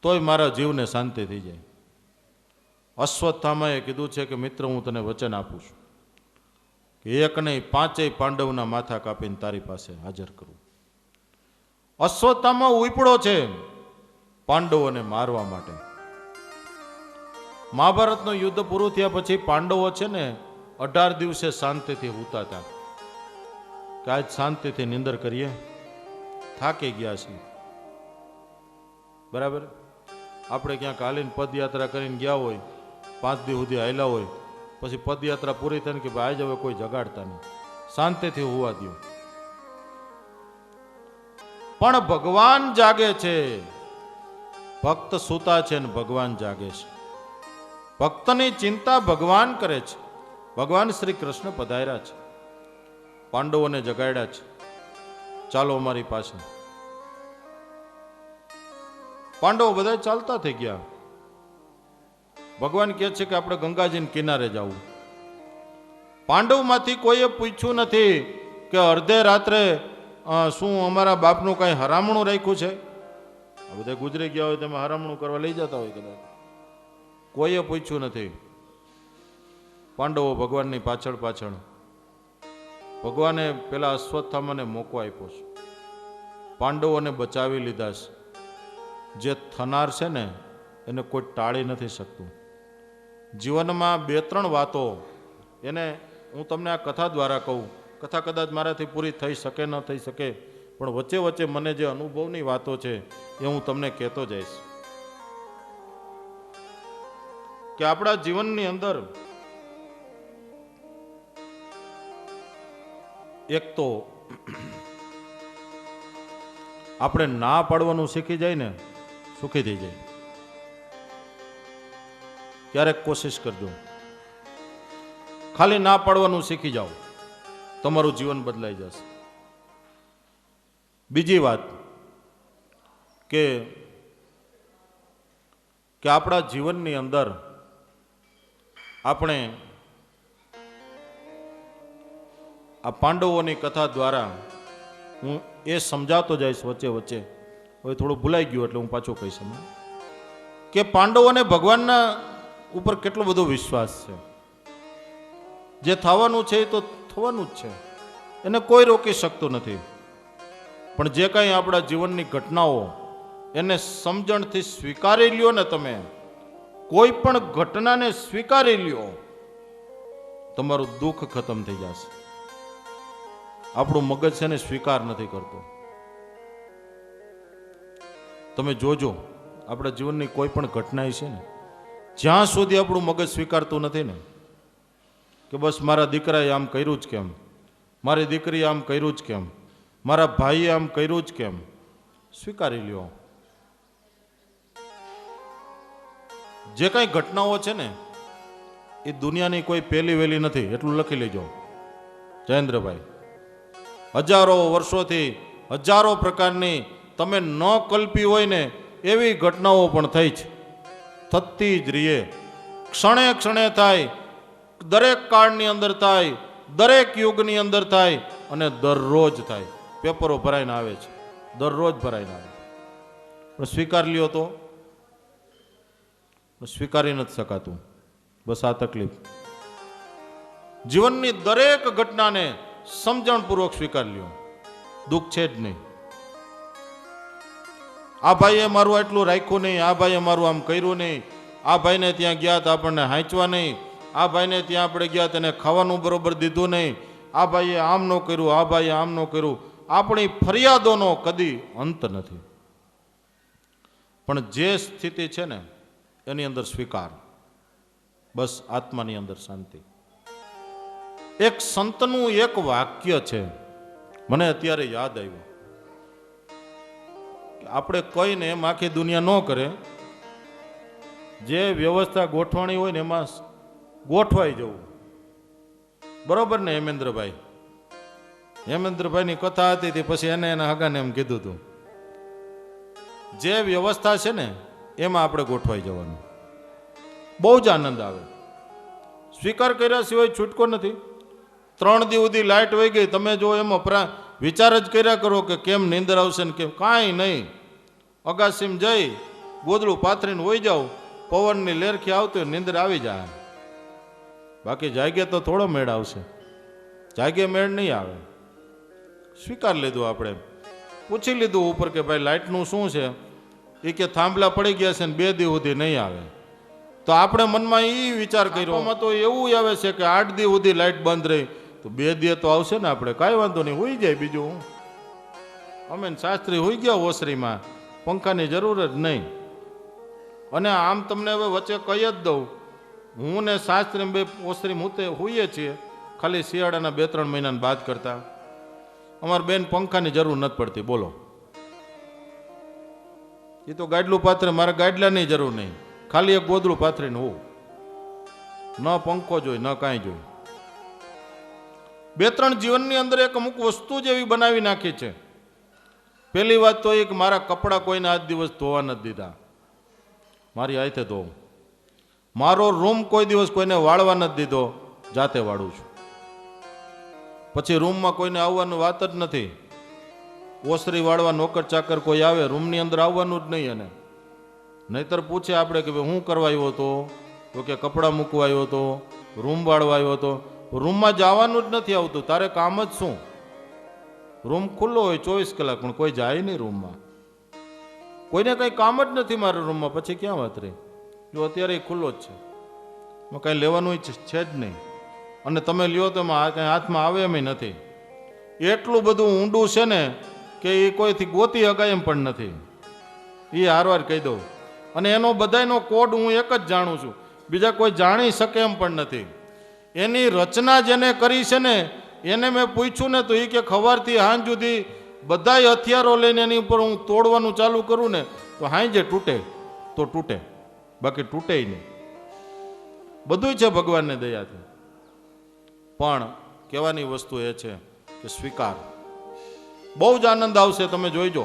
તોય મારા જીવને શાંતિ થઈ જાય. અશ્વત્થામાએ કીધું છે કે મિત્ર, હું તને વચન આપું છું કે એક નહીં 5 પાંડવના માથા કાપીને તારી પાસે હાજર કરું. અશ્વત્થામા ઉપડો છે પાંડવોને મારવા માટે. મહાભારતનું યુદ્ધ પૂરું થયા પછી પાંડવો છે ને 18 દિવસે શાંતિથી સૂતા હતા કે આજ શાંતિથી નિંદર કરીએ, થાકી ગયા છીએ. બરાબર, આપણે ક્યાંક હાલીને પદયાત્રા કરીને ગયા હોય, 5 દિવસ સુધી હાલ્યા હોય, પછી પદયાત્રા પૂરી થઈને કે ભાઈ હવે કોઈ જગાડતા નહીં, શાંતિથી હોવા દો. પણ ભગવાન જાગે છે, ભક્ત સૂતા છે ને ભગવાન જાગે છે. ભક્તની ચિંતા ભગવાન કરે છે. ભગવાન શ્રી કૃષ્ણ પધાર્યા છે, પાંડવોને જગાડ્યા છે, ચાલો અમારી પાસે. પાંડવો બધા ચાલતા થઈ ગયા. ભગવાન કહે છે કે આપણે ગંગાજીના કિનારે જવું. પાંડવમાંથી કોઈએ પૂછ્યું નથી કે અડધે રાત્રે શું અમારા બાપનું કઈ હરામણું રાખ્યું છે. આ બધા ગુજરી ગયા હોય તમે હરામણું કરવા લઈ જતા હોય કદાચ. કોઈએ પૂછ્યું નથી. પાંડવો ભગવાનની પાછળ પાછળ. ભગવાને પેલા અશ્વત્થામાને મોકો આપ્યો છે, પાંડવોને બચાવી લીધા છે. જે થનાર છે ને એને કોઈ ટાળી નથી શકતું. જીવનમાં 2-3 વાતો એને હું તમને આ કથા દ્વારા કહું. કથા કદાચ મારાથી પૂરી થઈ શકે ન થઈ શકે, પણ વચ્ચે વચ્ચે મને જે અનુભવની વાતો છે એ હું તમને કહેતો જઈશ. કે આપણા જીવનની અંદર એક તો આપણે ના પાડવાનું શીખી જાય ને, સુખી થઈ જાય. ક્યારેક કોશિશ કરજો, ખાલી ના પાડવાનું શીખી જાઓ, તમારું જીવન બદલાઈ જશે. બીજી વાત કે આપણા જીવનની અંદર આપણે આ પાંડવોની કથા દ્વારા હું એ સમજાતો જઈશ વચ્ચે વચ્ચે. હવે થોડું ભૂલાઈ ગયું એટલે હું પાછું કહીશ કે પાંડવોને ભગવાનના ઉપર કેટલો બધો વિશ્વાસ છે. જે થવાનું છે એ તો થવાનું જ છે, એને કોઈ રોકી શકતું નથી. પણ જે કાંઈ આપણા જીવનની ઘટનાઓ એને સમજણથી સ્વીકારી લ્યો ને, તમે કોઈ પણ ઘટનાને સ્વીકારી લ્યો, તમારું દુઃખ ખતમ થઈ જશે. આપણું મગજ છે ને સ્વીકાર નથી કરતો. તમે જોજો, આપણા જીવનની કોઈ પણ ઘટના છે ને, જ્યાં સુધી આપણું મગજ સ્વીકારતું નથી ને કે બસ મારા દીકરાએ આમ કર્યું જ કેમ, મારી દીકરીએ આમ કર્યું જ કેમ, મારા ભાઈએ આમ કર્યું જ કેમ, સ્વીકારી લ્યો. જે કાંઈ ઘટનાઓ છે ને એ દુનિયાની કોઈ પહેલી વહેલી નથી, એટલું લખી લેજો જયેન્દ્રભાઈ. હજારો વર્ષોથી હજારો પ્રકારની તમે ન કલ્પી હોય ને એવી ઘટનાઓ પણ થઈ છે, થતી જ રહીએ, ક્ષણે ક્ષણે થાય, દરેક કાળની અંદર થાય, દરેક યુગની અંદર થાય અને દરરોજ થાય. પેપરો ભરાઈને આવે છે, દરરોજ ભરાઈને આવે. પણ સ્વીકાર લ્યો તો સ્વીકારી નથી શકાતું. બસ આ તકલીફ. જીવનની દરેક ઘટનાને સમજણપૂર્વક સ્વીકાર લ્યો, દુઃખ છે જ નહીં. આ ભાઈએ મારું આટલું રાખ્યું નહીં, આ ભાઈએ મારું આમ કર્યું નહીં, આ ભાઈને ત્યાં ગયા તો આપણને હાંચવા નહીં, આ ભાઈને ત્યાં આપણે ગયા તેને ખાવાનું બરોબર દીધું નહીં, આ ભાઈએ આમ ન કર્યું, આ ભાઈએ આમ ન કર્યું. આપણી ફરિયાદોનો કદી અંત નથી. પણ જે સ્થિતિ છે ને એની અંદર સ્વીકાર, બસ આત્માની અંદર શાંતિ. એક સંતનું એક વાક્ય છે, મને અત્યારે યાદ આવ્યું. આપણે કહીને એમ આખી દુનિયા ન કરે, જે વ્યવસ્થા ગોઠવાણી હોય ને એમાં ગોઠવાઈ જવું. બરોબર ને હેમેન્દ્રભાઈ? હેમેન્દ્રભાઈની કથા હતી તે પછી એને એના હગાને એમ કીધું હતું, જે વ્યવસ્થા છે ને એમાં આપણે ગોઠવાઈ જવાનું. બહુ જ આનંદ આવે. સ્વીકાર કર્યા સિવાય છૂટકો નથી. 3 દિવસ સુધી લાઇટ વહી ગઈ, તમે જો એમાં વિચાર જ કર્યા કરો કે કેમ નીંદર આવશે ને કેમ. કાંઈ નહીં, અગાસીમ જઈ ગોદડું પાથરીને હોઈ જાઓ, પવનની લેરખી આવતી હોય નીંદર આવી જાય. બાકી જાગે તો થોડો મેળ આવશે, જાગે મેળ નહીં આવે. સ્વીકાર લીધું આપણે, પૂછી લીધું ઉપર કે ભાઈ લાઇટનું શું છે, એ કે થાંભલા પડી ગયા છે ને 2 દી સુધી નહીં આવે. તો આપણે મનમાં એ વિચાર કર્યો, તો એવું આવે છે કે 8 દી સુધી લાઇટ બંધ રહી તો 2 દી તો આવશે ને, આપણે કાંઈ વાંધો નહીં, હોઈ જાય. બીજું અમે શાસ્ત્રી હોઈ ગયા ઓસરીમાં, પંખાની જરૂર જ નહીં. અને આમ તમને હવે વચ્ચે કહી જ દઉં, હું ને શાસ્ત્રી બે ઓસરી મૂતે હોઈએ છીએ, ખાલી શિયાળાના 2-3 મહિનાને બાદ કરતા અમારે બેન પંખાની જરૂર નથી પડતી. બોલો, એ તો ગાડલું પાથરે, મારે ગાડલાની જરૂર નહીં, ખાલી એક ગોદડું પાથરીને હોવું, ન પંખો જોઈ ન કાંઈ જોઈ. 2-3 જીવનની અંદર એક અમુક વસ્તુ જ એવી બનાવી નાખી છે. પહેલી વાત તો એ કે મારા કપડાં કોઈને આજ દિવસ ધોવા નથી દીધા, મારી હાથે ધોવું. મારો રૂમ કોઈ દિવસ કોઈને વાળવા નથી દીધો, જાતે વાળું છું. પછી રૂમમાં કોઈને આવવાનું વાત જ નથી. ઓસરી વાળવા નોકર ચાકર કોઈ આવે રૂમની અંદર આવવાનું જ નહીં. અને નહીતર પૂછે આપણે કે ભાઈ હું કરવા આવ્યો હતો, તો કે કપડાં મૂકવા આવ્યો હતો, રૂમ વાળવા આવ્યો હતો. રૂમમાં જવાનું જ નથી આવતું, તારે કામ જ શું? રૂમ ખુલ્લો હોય 24 કલાક, પણ કોઈ જાય નહીં રૂમમાં. કોઈને કંઈ કામ જ નથી મારા રૂમમાં, પછી ક્યાં વાત રહી? જો અત્યારે એ ખુલ્લો જ છે, એમાં કાંઈ લેવાનું છે જ નહીં. અને તમે લ્યો તો એમાં કાંઈ હાથમાં આવે એમ નથી. એટલું બધું ઊંડું છે ને કે એ કોઈથી ગોતી હગાય એમ પણ નથી. એ હારવાર કહી દઉં. અને એનો બધાયનો કોડ હું એક જ જાણું છું, બીજા કોઈ જાણી શકે એમ પણ નથી. એની રચના જેને કરી છે ને એને મેં પૂછ્યું ને તો એ કે સવારથી સાંજ સુધી બધાય હથિયારો લઈને એની ઉપર હું તોડવાનું ચાલુ કરું ને તો હાંજે તૂટે તો તૂટે, બાકી તૂટે નહીં. બધું છે ભગવાનની દયાથી. પણ કહેવાની વસ્તુ એ છે કે સ્વીકાર. બહુ જ આનંદ આવશે, તમે જોઈજો.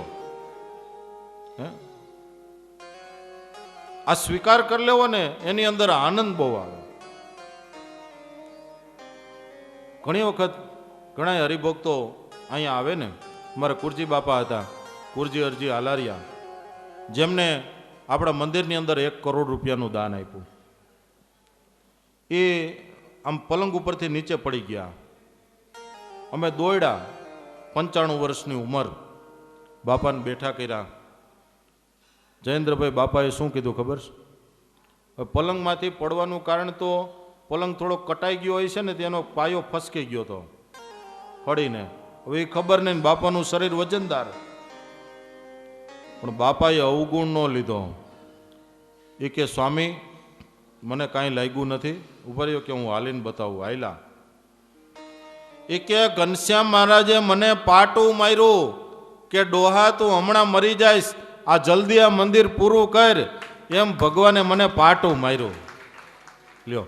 આ સ્વીકાર કરી લેવો ને એની અંદર આનંદ બહુ આવે. ઘણી વખત ઘણા હરિભક્તો અહીંયા આવે ને, મારા કુરજી બાપા હતા, કુરજી અરજી આલારિયા, જેમને આપણા મંદિરની અંદર 1 કરોડ રૂપિયાનું દાન આપ્યું. એ આમ પલંગ ઉપરથી નીચે પડી ગયા. અમે દોડ્યા, 95 વર્ષની ઉંમર, બાપાને બેઠા કર્યા. જયેન્દ્રભાઈ બાપાએ શું કીધું ખબર છે? પલંગમાંથી પડવાનું કારણ તો પલંગ થોડો કટાઈ ગયો હોય છે ને, તેનો પાયો ફસકી ગયો હતો હળીને. હવે એ ખબર નહીં, બાપાનું શરીર વજનદાર, પણ બાપાએ અવગુણ ન લીધો. એ કે સ્વામી મને કાંઈ લાગ્યું નથી, ઉભા રહ્યો કે હું હાલીને બતાવું. હાલ્યા. એ કે ઘનશ્યામ મહારાજે મને પાટું માર્યું કે ડોહા તું હમણાં મરી જાયશ, આ જલ્દી આ મંદિર પૂરું કર, એમ ભગવાને મને પાટું માર્યું. લ્યો,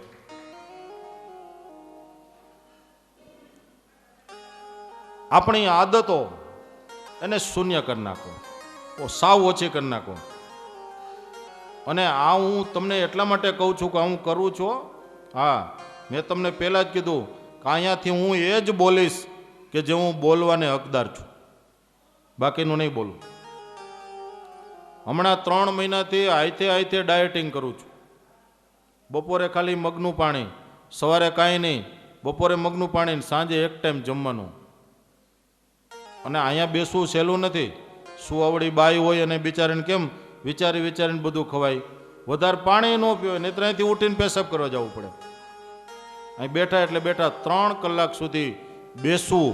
આપણી આદતો એને શૂન્ય કરી નાખો, સાવ ઓછી કરી નાખો. અને આ હું તમને એટલા માટે કહું છું કે હું કરું છું. હા, મેં તમને પહેલાં જ કીધું કે અહીંયાથી હું એ જ બોલીશ કે જે હું બોલવાને હકદાર છું, બાકીનું નહીં બોલું. હમણાં 3 મહિનાથી આયથે ડાયટિંગ કરું છું. બપોરે ખાલી મગનું પાણી, સવારે કાંઈ નહીં, બપોરે મગનું પાણી, સાંજે 1 ટાઈમ જમવાનું. અને અહીંયા બેસવું સહેલું નથી. સુવાવડી બાઈ હોય અને બિચારીને કેમ વિચારીને બધું ખવાય. વધારે પાણી ન પીવાય, નહીં તો અહીંથી ઉઠીને પેશાબ કરવા જવું પડે. અહીં બેઠા એટલે બેઠા 3 કલાક સુધી બેસવું,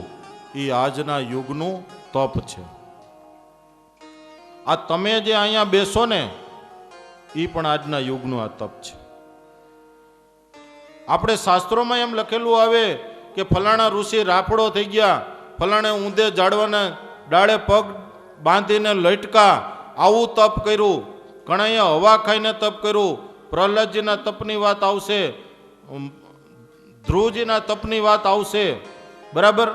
એ આજના યુગનું તપ છે. આ તમે જે અહીંયા બેસો ને એ પણ આજના યુગનું આ તપ છે. આપણે શાસ્ત્રોમાં એમ લખેલું આવે કે ફલાણા ઋષિ રાફડો થઈ ગયા, ફલાણે ઊંધે ઝાડવાના ડાળે પગ બાંધીને લટકા, આવું તપ કર્યું. ઘણાએ હવા ખાઈને તપ કર્યું. પ્રહલાદજીના તપની વાત આવશે, ધ્રુવજીના તપની વાત આવશે, બરાબર.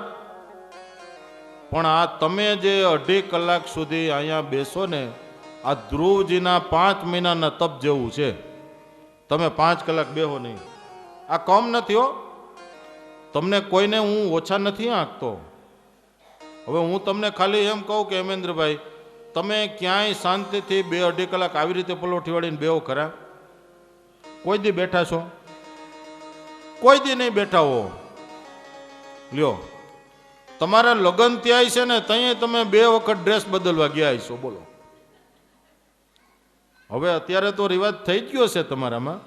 પણ આ તમે જે 2.5 કલાક સુધી અહીંયા બેસો ને, આ ધ્રુવજીના 5 મહિનાના તપ જેવું છે. તમે 5 કલાક બેહો નહીં. આ કમ નથી હો, તમને કોઈને હું ઓછા નથી આંકતો. હવે હું તમને ખાલી એમ કહું કે હેમેન્દ્રભાઈ, તમે ક્યાંય શાંતિથી 2-2.5 કલાક આવી રીતે પલોઠી વાળીને બેહો ખરા? કોઈ દી બેઠા છો? કોઈ દી નહીં બેઠા હો. લ્યો, તમારા લગ્ન ત્યાં છે ને ત્યાં તમે 2 વખત ડ્રેસ બદલવા ગયા છો. બોલો, હવે અત્યારે તો રિવાજ થઈ જ ગયો છે તમારામાં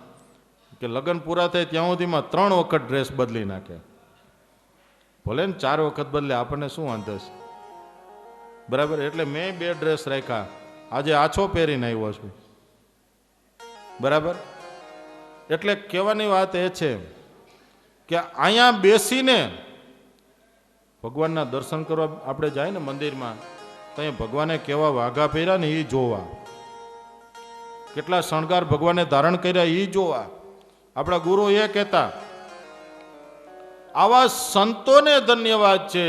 કે લગ્ન પૂરા થાય ત્યાં સુધીમાં 3 વખત ડ્રેસ બદલી નાખે. ભલે ને 4 વખત બદલે, આપણને શું વાંધો છે? બરાબર. એટલે મેં 2 ડ્રેસ રાખ્યા. આજે આછો પહેરીને આવ્યો છું. બરાબર. એટલે કહેવાની વાત એ છે કે અહીંયા બેસીને ભગવાનના દર્શન કરવા આપણે જાય ને મંદિરમાં, ત્યાં ભગવાને કેવા વાઘા પહેર્યા ને એ જોવા, કેટલા શણગાર ભગવાને ધારણ કર્યા એ જોવા. આપણા ગુરુ એ કહેતા, આવા સંતોને ધન્યવાદ છે.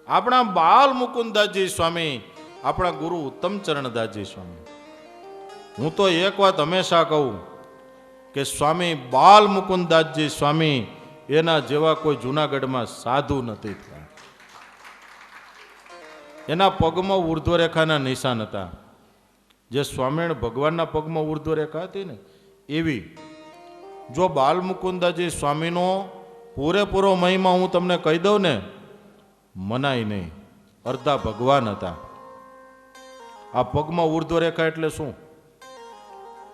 આપણા બાલ મુકુંદાસજી સ્વામી, આપણા ગુરુ ઉત્તમ ચરણદાસજી સ્વામી. હું તો એક વાત હંમેશા કહું કે સ્વામી બાલ મુકુંદાસજી સ્વામી એના જેવા કોઈ જૂનાગઢમાં સાધુ નથી થયા. એના પગમાં ઉર્ધ્વરેખાના નિશાન હતા. જે સ્વામિનારાયણ ભગવાનના પગમાં ઉર્ધ્વરેખા હતી ને એવી. જો બાલ મુકુંદાસજી સ્વામીનો પૂરેપૂરો મહિમા હું તમને કહી દઉં ને, મનાય નહીં. અર્ધા ભગવાન હતા. આ પગમાં ઉર્ધ્વરેખા એટલે શું?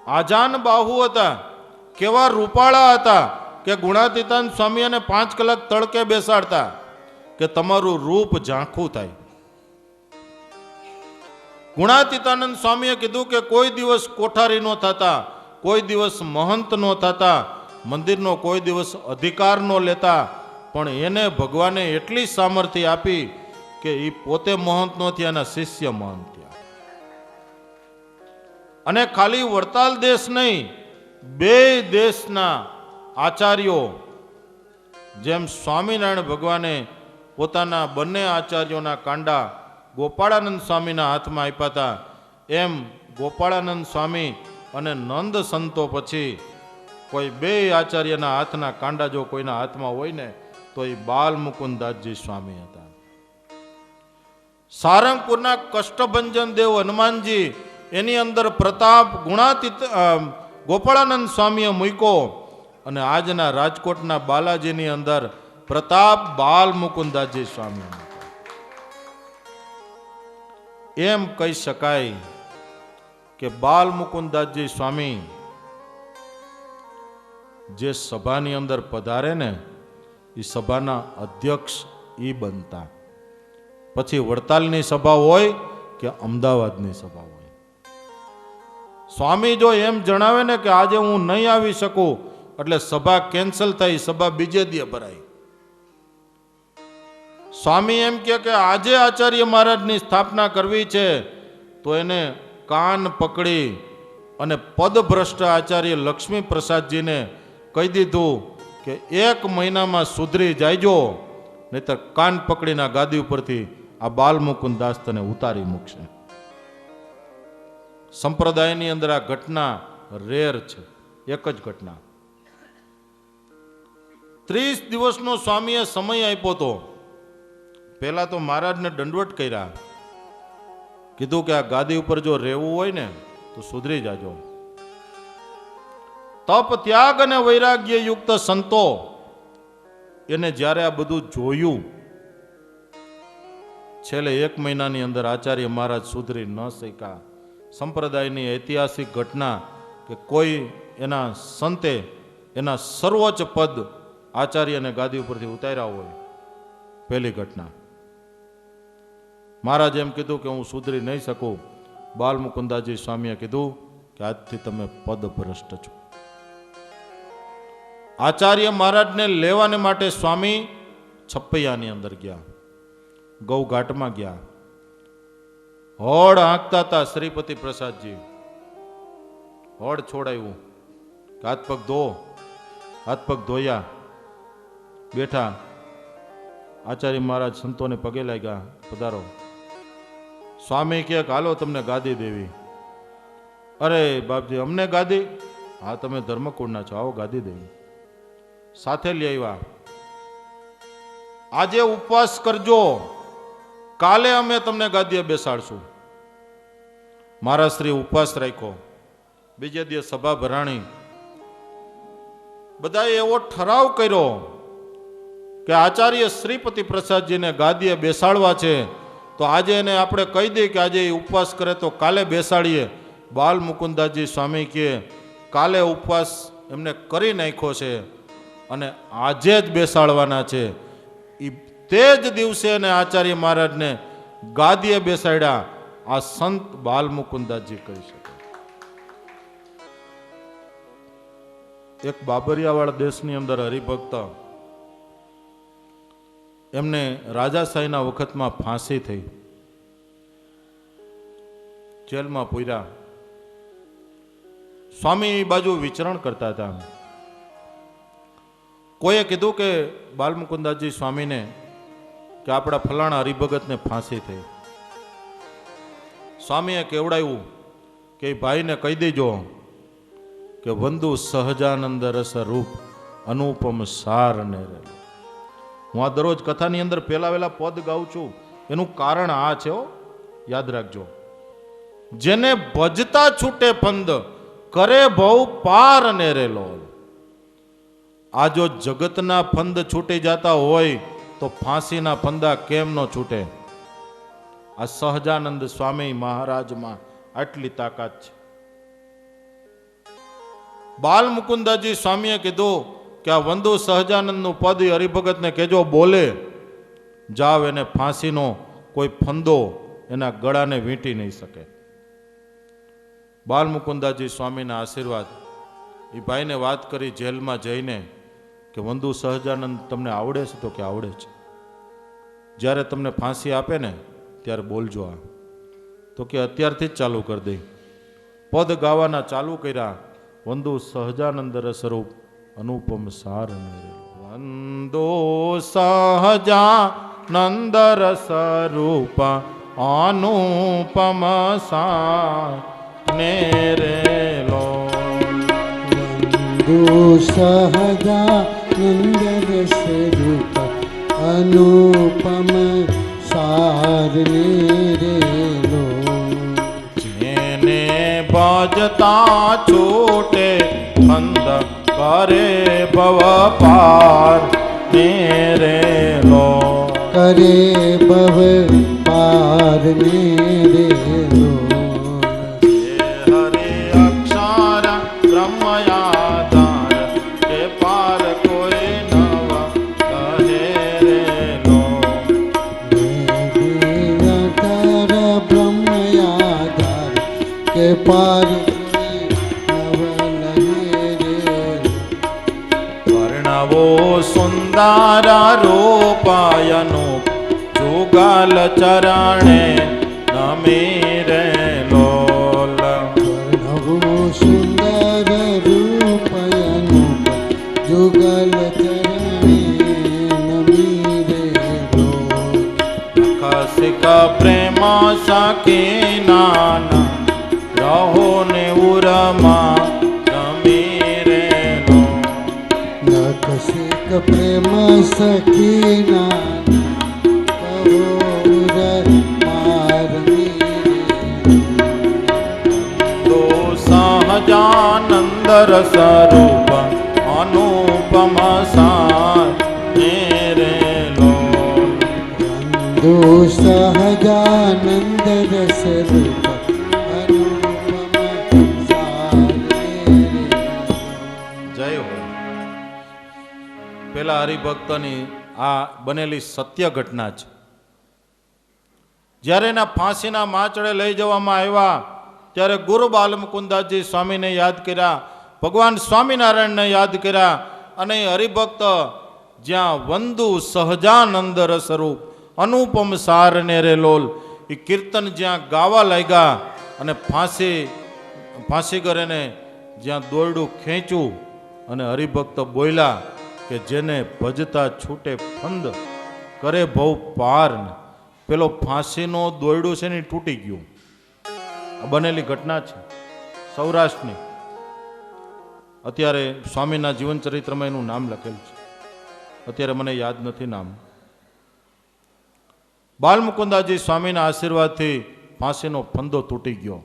આજાન બાહુ હતા. કેવા રૂપાળા હતા કે ગુણાતીતાન સ્વામી અને 5 કલાક તડકે બેસાડતા કે તમારું રૂપ ઝાંખું થાય. ગુણાતીતાનંદ સ્વામીએ કીધું કે કોઈ દિવસ કોઠારી નો થતા, કોઈ દિવસ મહંત નો થતા, મંદિરનો કોઈ દિવસ અધિકાર નો લેતા, પણ એને ભગવાને એટલી સામર્થ્ય આપી કે એ પોતે મહંત નો થયા, એના શિષ્ય મહંત થયા. અને ખાલી વડતાલ દેશ નહીં, 2 દેશના આચાર્યો, જેમ સ્વામિનારાયણ ભગવાને પોતાના બંને આચાર્યોના કાંડા ગોપાળાનંદ સ્વામીના હાથમાં આપ્યા હતા, એમ ગોપાળાનંદ સ્વામી અને નંદ સંતો પછી કોઈ 2 આચાર્યના હાથના કાંડા જો કોઈના હાથમાં હોય ને તો એ બાલ મુકુંદાસજી સ્વામી હતા. સારંગપુરના કષ્ટભંજન દેવ હનુમાનજી, એની અંદર પ્રતાપ ગુણાતીત ગોપાળાનંદ સ્વામીએ મૂક્યો, અને આજના રાજકોટના બાલાજીની અંદર પ્રતાપ બાલ મુકુંદાસજી સ્વામી. એમ કહી શકાય કે બાલ મુકુંદાસજી સ્વામી જે સભાની અંદર પધારે ને એ સભાના અધ્યક્ષ ઈ બનતા. પછી વડતાલની સભા હોય કે અમદાવાદની સભા હોય, સ્વામી જો એમ જણાવે ને કે આજે હું નહીં આવી શકું એટલે સભા કેન્સલ થઈ, સભા બીજે દી ભરાય. સ્વામી એમ કે આજે આચાર્ય મહારાજની સ્થાપના કરવી છે તો એને કાન પકડી અને પદભ્રષ્ટ આચાર્ય લક્ષ્મી પ્રસાદજીને કહી દીધું કે 1 મહિનામાં સુધરી જાયજો, નહીતર કાન પકડીને ગાદી ઉપરથી આ બાલ મુકુંદાસ તને ઉતારી મૂકશે. સંપ્રદાયની અંદર આ ઘટના રેર છે, એક જ ઘટના. 30 દિવસનો સ્વામીએ સમય આપ્યો હતો. પહેલા તો મહારાજને દંડવટ કર્યા, કીધું કે આ ગાદી ઉપર જો રહેવું હોય ને તો સુધરી જાજો. તપ ત્યાગ અને વૈરાગ્ય યુક્ત સંતો એને જ્યારે આ બધું જોયું, છેલ્લે 1 મહિનાની અંદર આચાર્ય મહારાજ સુધરી ન શક્યા. સંપ્રદાયની ઐતિહાસિક ઘટના કે કોઈ એના સંતે એના સર્વોચ્ચ પદ આચાર્યને ગાદી ઉપરથી ઉતાર્યા હોય, પહેલી ઘટના. મહારાજ એમ કીધું કે હું સુધરી નહીં શકું. બાલ મુકુંદાસજી સ્વામીએ કીધું કે આજથી તમે પદભ્રષ્ટ છો. આચાર્ય મહારાજને લેવાને માટે સ્વામી છપૈયાની અંદર ગયા, ગૌઘાટમાં ગયા. હોડ હાંકતા હતા શ્રીપતિ પ્રસાદજી. હોડ છોડાયું, હાથ પગ ધો, હાથ પગ ધોયા, બેઠા. આચાર્ય મહારાજ સંતોને પગે લાગ્યા, પધારો. સ્વામી કહે હાલો તમને ગાદી દેવી. અરે બાપજી અમને ગાદી? હા તમે ધર્મકુળના છો, આવો ગાદી દેવી. સાથે લઈ આવ્યા. આજે ઉપવાસ કરજો, કાલે અમે તમને ગાદીએ બેસાડશું. મહારાજ શ્રી ઉપવાસ રાખ્યો. બીજે દિવસ સભા ભરાણી. બધાએ એવો ઠરાવ કર્યો કે આચાર્ય શ્રીપતિ પ્રસાદજીને ગાદીએ બેસાડવા છે, તો આજે એને આપણે કહી દઈએ કે આજે એ ઉપવાસ કરે તો કાલે બેસાડીએ. બાલ મુકુદાસજી સ્વામી કહે કાલે ઉપવાસ એમને કરી નાખ્યો છે અને આજે જ બેસાડવાના છે. એ તે જ દિવસે એને આચાર્ય મહારાજને ગાદીએ બેસાડ્યા. આ સંત બાલ મુકુદાસજી કહી શકે. એક બાબરિયાવાળા દેશની અંદર હરિભક્ત, એમને રાજાશાહીના વખતમાં ફાંસી થઈ, જેલમાં પૂર્યા. સ્વામી એ બાજુ વિચરણ કરતા હતા. કોઈએ કીધું કે બાલમુકુદાસજી સ્વામીને કે આપણા ફલાણા હરિભગતને ફાંસી થઈ. સ્વામીએ કેવડાવ્યું કે એ ભાઈને કહી દેજો કે વંદુ સહજાનંદ રસ રૂપ અનુપમ સાર ને રે. હું આ દરરોજ કથાની અંદર પહેલા વહેલા પદ ગાઉં છું, એનું કારણ આ છે, યાદ રાખજો. જેને ભજતા છૂટે પંદ કરે ભવ પાર ને રેલો. આ જો જગતના ફંદ છૂટી જતા હોય તો ફાંસીના ફંદા કેમ ન છૂટે? આ સહજાનંદ સ્વામી મહારાજમાં આટલી તાકાત છે. બાલ મુકુદાસજી સ્વામીએ કીધું કે આ વંદુ સહજાનંદનું પદ હરિભગતને કહેજો બોલે, જાવ એને ફાંસીનો કોઈ ફંદો એના ગળાને વીંટી નહીં શકે. બાલ મુકુદાસજી સ્વામીના આશીર્વાદ. એ ભાઈને વાત કરી જેલમાં જઈને કે વંદુ સહજાનંદ તમને આવડે છે? તો કે આવડે છે. જ્યારે તમને ફાંસી આપે ને ત્યારે બોલજો. આ તો કે અત્યારથી જ ચાલુ કરી દઈ. પદ ગાવાના ચાલુ કર્યા. વંદુ સહજાનંદ રસરૂપ અનુપમ સાર. વંદો સહજાનંદ રસરૂપ અનુપમ સાર ને રેલો.
વંદો સહજાનંદ રસરૂપ અનુપમ સાર ને રેલો.
જેને ભજતા છૂટે ફંદ કરે ભવ પાર ને રેલો.
કરે ભવ પાર ને રેલો.
હરે અક્ષર બ્રહ્મયાધાર કે પાર કોઈ નવ કહે રેલો.
અક્ષર બ્રહ્મયાધાર કે પાર
વર્ણવો સુંદર રૂપાયનો જુગલ ચરણે નમી રેલો.
નવો સુંદર રૂપયનું જુગલ ચરણે નમી રેલો.
કસિક પ્રેમ સખી નાના રહો ને ઉરમાં નમી રેલો.
નખસિક પ્રેમ સખીના
સહજાનંદ રસરૂપ અનુપમ સાર ને રેલો.
વંદો સહજાનંદ રસરૂપ અનુપમ સાર ને રેલો.
જય હો. પેલા હરિભક્તની આ બનેલી સત્ય ઘટના છે. જ્યારે એના ફાંસીના માચડે લઈ જવામાં આવ્યા ત્યારે ગુરુ બાલ મુકુદાસજી સ્વામીને યાદ કર્યા, ભગવાન સ્વામિનારાયણને યાદ કર્યા અને હરિભક્ત જ્યાં વંદુ સહજાનંદ રસરૂપ અનુપમ સાર ને રેલોલ એ કીર્તન જ્યાં ગાવા લાગ્યા અને ફાંસીગર એને જ્યાં દોરડું ખેંચ્યું અને હરિભક્ત બોલ્યા કે જેને ભજતા છૂટે ફંદ કરે ભવ પાર. પેલો ફાંસીનો દોરડું છે ને તૂટી ગયું. આ બનેલી ઘટના છે સૌરાષ્ટ્રની. અત્યારે સ્વામીના જીવન ચરિત્રમાં એનું નામ લખેલું છે, અત્યારે મને યાદ નથી નામ. બાલ મુકુદાસજી સ્વામીના આશીર્વાદથી ફાંસીનો ફંદો તૂટી ગયો.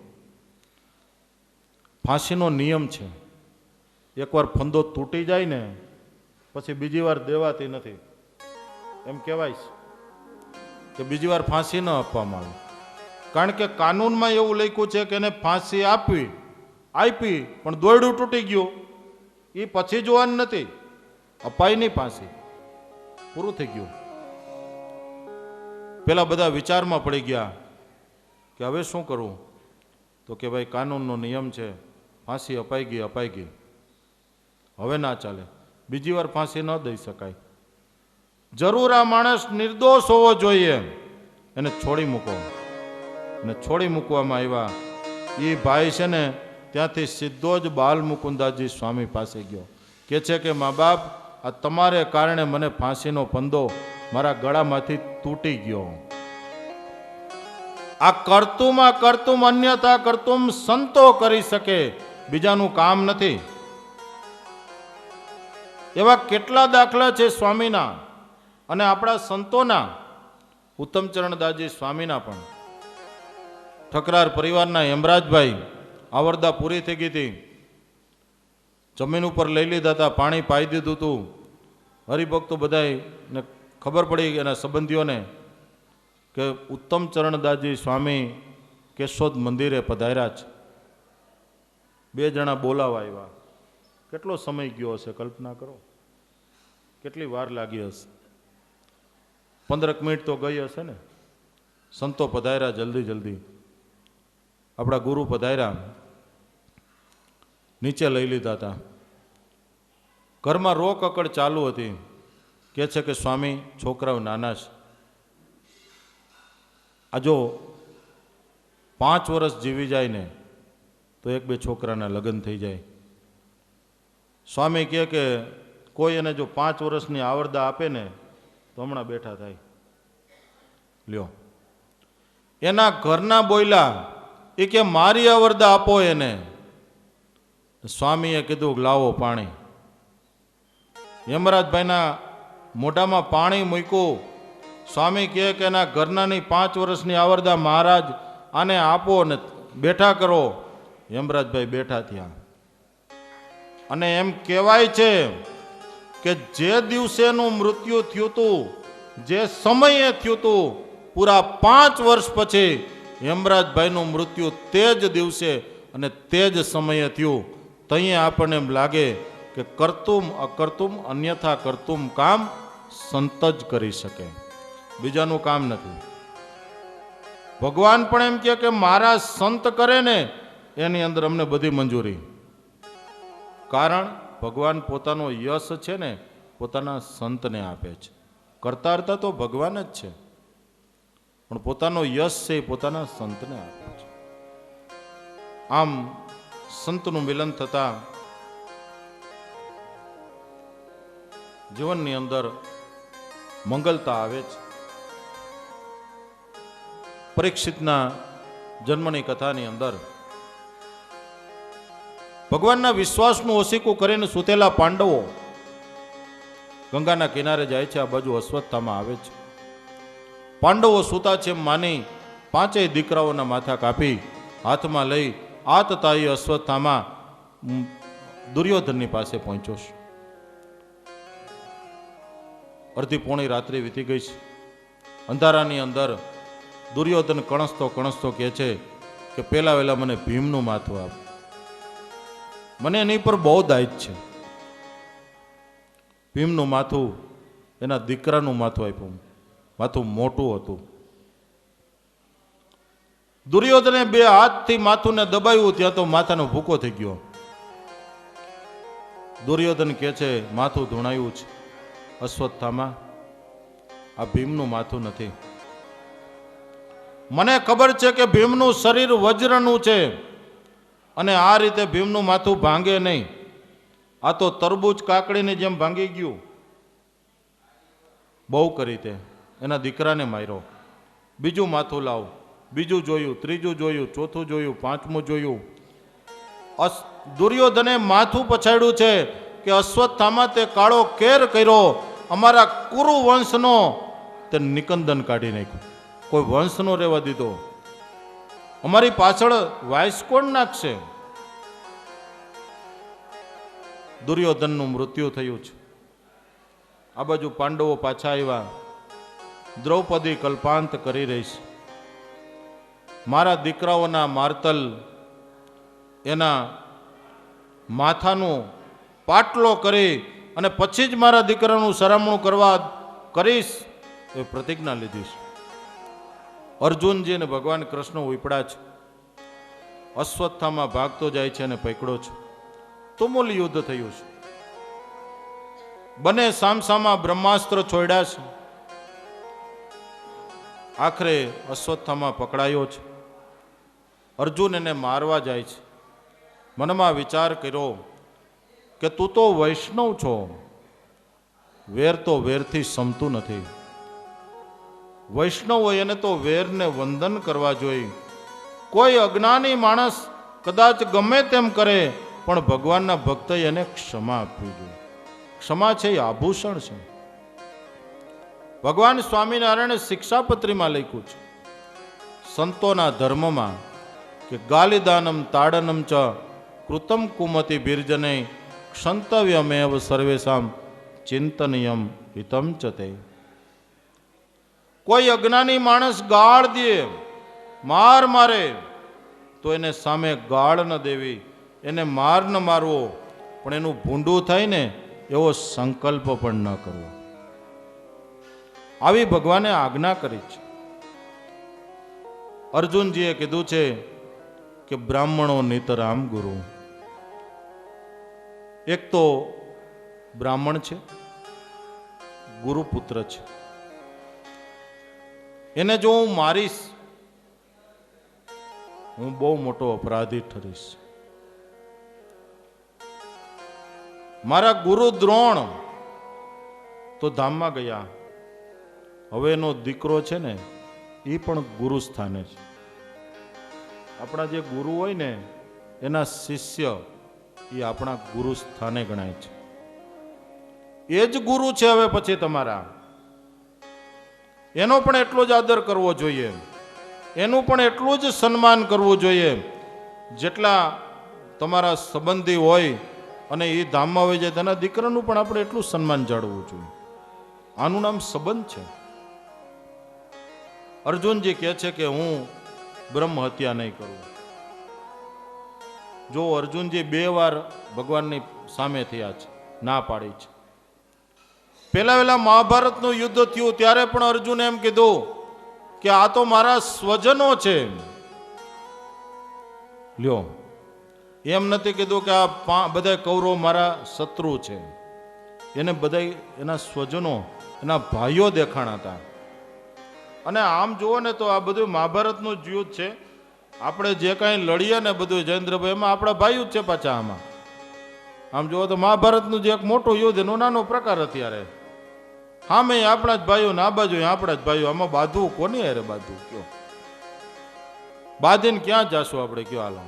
ફાંસીનો નિયમ છે એકવાર ફંદો તૂટી જાય ને પછી બીજી વાર દેવાતી નથી. એમ કહેવાય છે કે બીજી વાર ફાંસી ન આપવામાં આવે. કારણ કે કાનૂનમાં એવું લખ્યું છે કે એને ફાંસી આપી પણ દોરડું તૂટી ગયું એ પછી જોવાનું નથી. અપાય નહીં ફાંસી, પૂરું થઈ ગયું. પેલા બધા વિચારમાં પડી ગયા કે હવે શું કરવું? તો કે ભાઈ કાનૂનનો નિયમ છે, ફાંસી અપાઈ ગઈ, હવે ના ચાલે, બીજી વાર ફાંસી ન દઈ શકાય. જરૂર આ માણસ નિર્દોષ હોવો જોઈએ, એને છોડી મૂકો. અને છોડી મૂકવામાં આવ્યા. એ ભાઈ છે ને ત્યાંથી સીધો જ બાલ મુકુંદાજી સ્વામી પાસે ગયો. કે છે કે મા બાપ, આ તમારે કારણે મને ફાંસીનો ફંદો મારા ગળામાંથી તૂટી ગયો. આ કરતુમ અન્યથા કરતુમ સંતો કરી શકે, બીજાનું કામ નથી. એવા કેટલા દાખલા છે સ્વામીના અને આપણા સંતોના. ઉત્તમચરણદાસજી સ્વામીના પણ. ઠકરાર પરિવારના હેમરાજભાઈ, આવરદા પૂરી થઈ ગઈ હતી, જમીન ઉપર લઈ લીધા હતા, પાણી પાઈ દીધું હતું. હરિભક્તો બધાને ખબર પડી એના સંબંધીઓને કે ઉત્તમચરણદાસજી સ્વામી કેશોદ મંદિરે પધાર્યા છે. 2 જણા બોલાવા આવ્યા. કેટલો સમય ગયો હશે, કલ્પના કરો, કેટલી વાર લાગી હશે. 15 મિનિટ તો ગઈ હશે ને. સંતો પધાર્યા જલ્દી. આપણા ગુરુ પધાર્યા, નીચે લઈ લીધા હતા. ઘરમાં રોકકડ ચાલુ હતી. કહે છે કે સ્વામી, છોકરાઓ નાના છે, આ જો 5 વર્ષ જીવી જાય ને તો 1-2 છોકરાના લગ્ન થઈ જાય. સ્વામી કહે કે કોઈ એને જો 5 વર્ષની આવરદા આપે ને તો હમણાં બેઠા થાય. લ્યો, એના ઘરના બોયલા, એ કે મારી આવરદા આપો એને. સ્વામીએ કીધું લાવો પાણી. યમરાજભાઈના મોઢામાં પાણી મૂક્યું. સ્વામી કહે કે એના ઘરનાની 5 વર્ષની આવરદા મહારાજ આને આપો ને બેઠા કરો. યમરાજભાઈ બેઠા થયા. અને એમ કહેવાય છે કે જે દિવસેનું મૃત્યુ થયું હતું, જે સમયે થયું હતું, પૂરા 5 વર્ષ પછી યમરાજભાઈનું મૃત્યુ તે જ દિવસે અને તે જ સમયે થયું. તઈએ આપણને એમ લાગે કે કરતુમ અકર્તુમ અન્યથા કરતુમ કામ સંત જ કરી શકે, બીજાનું કામ નથી. ભગવાન પણ એમ કહે કે મારા સંત કરે ને એની અંદર અમને બધી મંજૂરી. કારણ ભગવાન પોતાનો યશ છે ને પોતાના સંતને આપે છે. કરતા હરતા તો ભગવાન જ છે, પણ પોતાનો યશ છે એ પોતાના સંતને આપે છે. આમ સંતનું મિલન થતા જીવનની અંદર મંગલતા આવે છે. પરીક્ષિતના જન્મની કથાની અંદર ભગવાનના વિશ્વાસનું ઓસીકું કરીને સૂતેલા પાંડવો ગંગાના કિનારે જાય છે. આ બાજુ અશ્વત્થામાં આવે છે. પાંડવો સૂતા છે માની 5 દીકરાઓના માથા કાપી હાથમાં લઈ આતતાઈ અશ્વત્થામાં દુર્યોધનની પાસે પહોંચ્યો છે. અડધી પોણી રાત્રિ વીતી ગઈ છે. અંધારાની અંદર દુર્યોધન કણસતો કહે છે કે પેલા વેલા મને ભીમનું માથું આપ, મને એની પર બહુ દાયિત્વ છે. ભીમનું માથું એના દીકરાનું માથું આપ્યું. માથું મોટું હતું. દુર્યોધને 2 હાથથી માથુંને દબાવ્યું, ત્યાં તો માથાનો ભૂકો થઈ ગયો. દુર્યોધન કહે છે માથું ધૂણાયું છે. અશ્વત્થામાં, આ ભીમનું માથું નથી. મને ખબર છે કે ભીમનું શરીર વજ્રનું છે અને આ રીતે ભીમનું માથું ભાંગે નહીં. આ તો તરબૂચ કાકડીની જેમ ભાંગી ગયું. બહુ કરી તે એના દીકરાને માર્યો. બીજું માથું લાવ. બીજું જોયું, ત્રીજું જોયું, ચોથું જોયું, 5મું જોયું. દુર્યોધને માથું પછાડ્યું છે કે અશ્વત્થામાં તે કાળો કેર કર્યો, અમારા કુરુ વંશનો તે નિકંદન કાઢી નાખ્યું. કોઈ વંશ નો રહેવા દીધો. અમારી પાછળ વાઇસ કોણ નાખશે? દુર્યોધનનું મૃત્યુ થયું છે. આ બાજુ પાંડવો પાછા આવ્યા. દ્રૌપદી કલ્પાંત કરી રહી છે. મારા દીકરાઓના માર્તલ એના માથાનું પાટલો કરી અને પછી જ મારા દીકરાનું સરામણું કરવા કરીશ એ પ્રતિજ્ઞા લીધી છે. અર્જુનજી અને ભગવાન કૃષ્ણ ઉપડ્યા છે. અશ્વત્થામાં ભાગતો જાય છે અને પકડો છે. તુમુલ યુદ્ધ થયું છે. બંને સામસામા બ્રહ્માસ્ત્ર છોડ્યા છે. આખરે અશ્વત્થામાં પકડાયો છે. અર્જુન એને મારવા જાય છે. મનમાં વિચાર કર્યો કે તું તો વૈષ્ણવ છો, વેર તો વેરથી સમતું નથી. વૈષ્ણવ હોય એને તો વેરને વંદન કરવા જોઈએ. કોઈ અજ્ઞાની માણસ કદાચ ગમે તેમ કરે પણ ભગવાનના ભક્તએ એને ક્ષમા આપવી જોઈએ. ક્ષમા છે એ આભૂષણ છે. ભગવાન સ્વામિનારાયણે શિક્ષાપત્રીમાં લખ્યું છે સંતોના ધર્મમાં કે ગાલિદાનમ તાડનમ ચ કૃતમ કુમતિ બિર્જને ક્ષંતવ્યમેવ સર્વેશામ ચિંતનયમ હિતમ ચ તે. કોઈ અજ્ઞાની માણસ ગાળ દે, માર મારે, તો એને સામે ગાળ ન દેવી, એને માર ન મારવો, પણ એનું ભૂંડું થાય ને એવો સંકલ્પ પણ ન કરવો. આવી ભગવાને આજ્ઞા કરી છે. અર્જુનજીએ કીધું છે કે બ્રાહ્મણો નિતરામ ગુરુ. એક તો બ્રાહ્મણ છે, ગુરુપુત્ર છે. એને જો હું મારીશ, હું બહુ મોટો અપરાધી ઠરીશ. મારા ગુરુ દ્રોણ તો ધામમાં ગયા. હવે એનો દીકરો છે ને એ પણ ગુરુ સ્થાને છે. આપણા જે ગુરુ હોય ને એના શિષ્ય એ આપણા ગુરુ સ્થાને ગણાય છે. એ જ ગુરુ છે હવે પછી તમારા. એનો પણ એટલો જ આદર કરવો જોઈએ, એનું પણ એટલું જ સન્માન કરવું જોઈએ જેટલા તમારા સંબંધી હોય અને એ ધામમાં હોય જાય તેના દીકરાનું પણ આપણે એટલું સન્માન જાળવવું જોઈએ. આનું નામ સંબંધ છે. અર્જુનજી કહે છે કે હું બ્રહ્મ હત્યા નહીં કરું. જો અર્જુનજી 2 વાર ભગવાનની સામે થયા છે, ના પાડી છે. પહેલા મહાભારતનું યુદ્ધ થયું ત્યારે પણ અર્જુને એમ કીધું કે આ તો મારા સ્વજનો છે. લ્યો, એમ નથી કીધું કે આ બધા કૌરવ મારા શત્રુ છે. એને બધા એના સ્વજનો, એના ભાઈઓ દેખાણા હતા. અને આમ જુઓ ને તો આ બધું મહાભારતનું જ યુદ્ધ છે. આપણે જે કાંઈ લડીએ ને બધું જયેન્દ્રભાઈ, એમાં આપણા ભાઈઓ જ છે પાછા. આમ જુઓ તો મહાભારતનું જે એક મોટું યુદ્ધ એનો નાનો પ્રકાર અત્યારે. હા, મેં આપણા જ ભાઈઓ ને આ બાજુ આપણા જ ભાઈઓ. આમાં બાંધવું કોની અરે બાંધવું? કયો બાંધીને ક્યાં જાશું આપણે? કયો હાલો,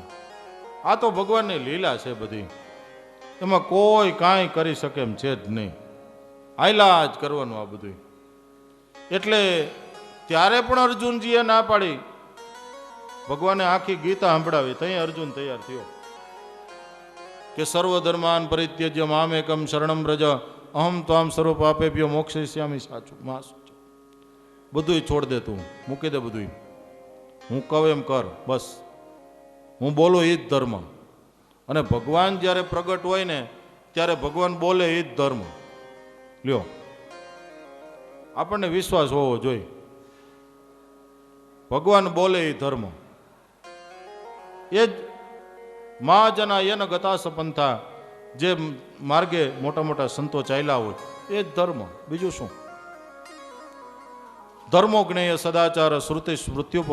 આ તો ભગવાનની લીલા છે બધી. એમાં કોઈ કાંઈ કરી શકે એમ છે જ નહીં. હાયલા જ કરવાનું આ બધું. એટલે ત્યારે પણ અર્જુનજીએ ના પાડી. ભગવાને આખી ગીતા સંભળાવી, ત્યાં અર્જુન તૈયાર થયો કે સર્વધર્માન પરિત્યજ્ય મામેકમ શરણમ વ્રજ અહમ ત્વામ સર્વ પાપેભ્યો મોક્ષયિષ્યામિ. સાચું માસું બધું છોડ દે, તું મૂકી દે બધું. હું કહું એમ કર, બસ. હું બોલું એ જ ધર્મ. અને ભગવાન જ્યારે પ્રગટ હોય ને ત્યારે ભગવાન બોલે એ જ ધર્મ. લ્યો, આપણને વિશ્વાસ હોવો જોઈએ. ભગવાન બોલે એ ધર્મ. એ જ મહાજના યન ગતા સપંથા, જે માર્ગે મોટા મોટા સંતો ચાલ્યા હોય એ જ ધર્મ. બીજું શું? ધર્મો જ્ઞેય સદાચાર શ્રુતિ સ્મૃત્યુપ